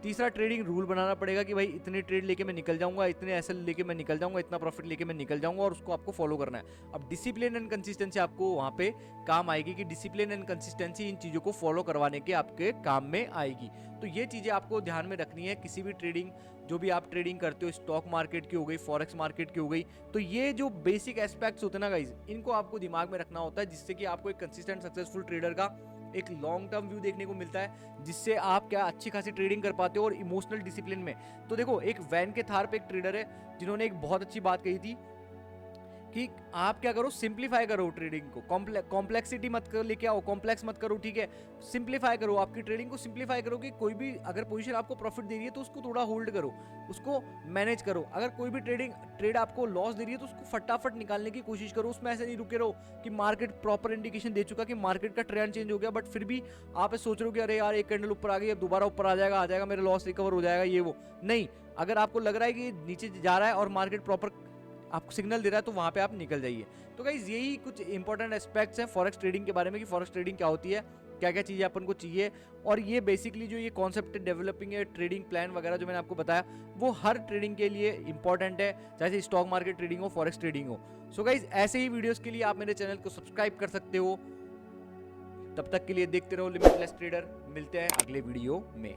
S1: तीसरा ट्रेडिंग रूल बनाना पड़ेगा कि भाई इतने ट्रेड लेके मैं निकल जाऊंगा, इतने एसएल लेके मैं निकल जाऊंगा, इतना प्रॉफिट लेके मैं निकल जाऊंगा और उसको आपको फॉलो करना है। अब डिसिप्लिन एंड कंसिस्टेंसी आपको वहाँ पे काम आएगी कि डिसिप्लिन एंड कंसिस्टेंसी इन चीज़ों को फॉलो करवाने के आपके काम में आएगी। तो ये चीज़ें आपको ध्यान में रखनी है किसी भी ट्रेडिंग, जो भी आप ट्रेडिंग करते हो, स्टॉक मार्केट की हो गई, फॉरेक्स मार्केट की हो गई, तो ये जो बेसिक एस्पेक्ट्स होते हैं ना गाइज, इनको आपको दिमाग में रखना होता है, जिससे कि आपको एक कंसिस्टेंट सक्सेसफुल ट्रेडर का एक लॉन्ग टर्म व्यू देखने को मिलता है, जिससे आप क्या अच्छी खासी ट्रेडिंग कर पाते हो और इमोशनल डिसिप्लिन में। तो देखो, एक वैन के थार पे एक ट्रेडर है जिन्होंने एक बहुत अच्छी बात कही थी कि आप क्या करो, सिंप्लीफाई करो ट्रेडिंग को, कॉम्प्लेक्सिटी मत कर लेके आओ, कॉम्प्लेक्स मत करो। ठीक है, सिंप्लीफाई करो, आपकी ट्रेडिंग को सिंप्लीफाई करो कि कोई भी अगर पोजीशन आपको प्रॉफिट दे रही है तो उसको थोड़ा होल्ड करो, उसको मैनेज करो। अगर कोई भी ट्रेड आपको लॉस दे रही है तो उसको फटाफट निकालने की कोशिश करो, उसमें ऐसे नहीं रुके रहो कि मार्केट प्रॉपर इंडिकेशन दे चुका कि मार्केट का ट्रेंड चेंज हो गया, बट फिर भी आप सोच रहे हो कि अरे यार एक कैंडल ऊपर आ गई, अब दोबारा ऊपर आ जाएगा, मेरा लॉस रिकवर हो जाएगा, ये वो नहीं। अगर आपको लग रहा है कि नीचे जा रहा है और मार्केट प्रॉपर आपको सिग्नल दे रहा है तो वहां पे आप निकल जाइए। तो गाइस यही कुछ इंपॉर्टेंट एस्पेक्ट्स हैं फॉरेक्स ट्रेडिंग के बारे में कि फॉरेक्स ट्रेडिंग क्या होती है, क्या क्या चीज़ें अपन को चाहिए, और ये बेसिकली जो ये कॉन्सेप्ट डेवलपिंग है ट्रेडिंग प्लान वगैरह जो मैंने आपको बताया, वो हर ट्रेडिंग के लिए इंपॉर्टेंट है, चाहे स्टॉक मार्केट ट्रेडिंग हो, फॉरेक्स ट्रेडिंग हो। सो गाइस ऐसे ही वीडियोस के लिए आप मेरे चैनल को सब्सक्राइब कर सकते हो। तब तक के लिए देखते रहो लिमिटलेस ट्रेडर, मिलते हैं अगले वीडियो में।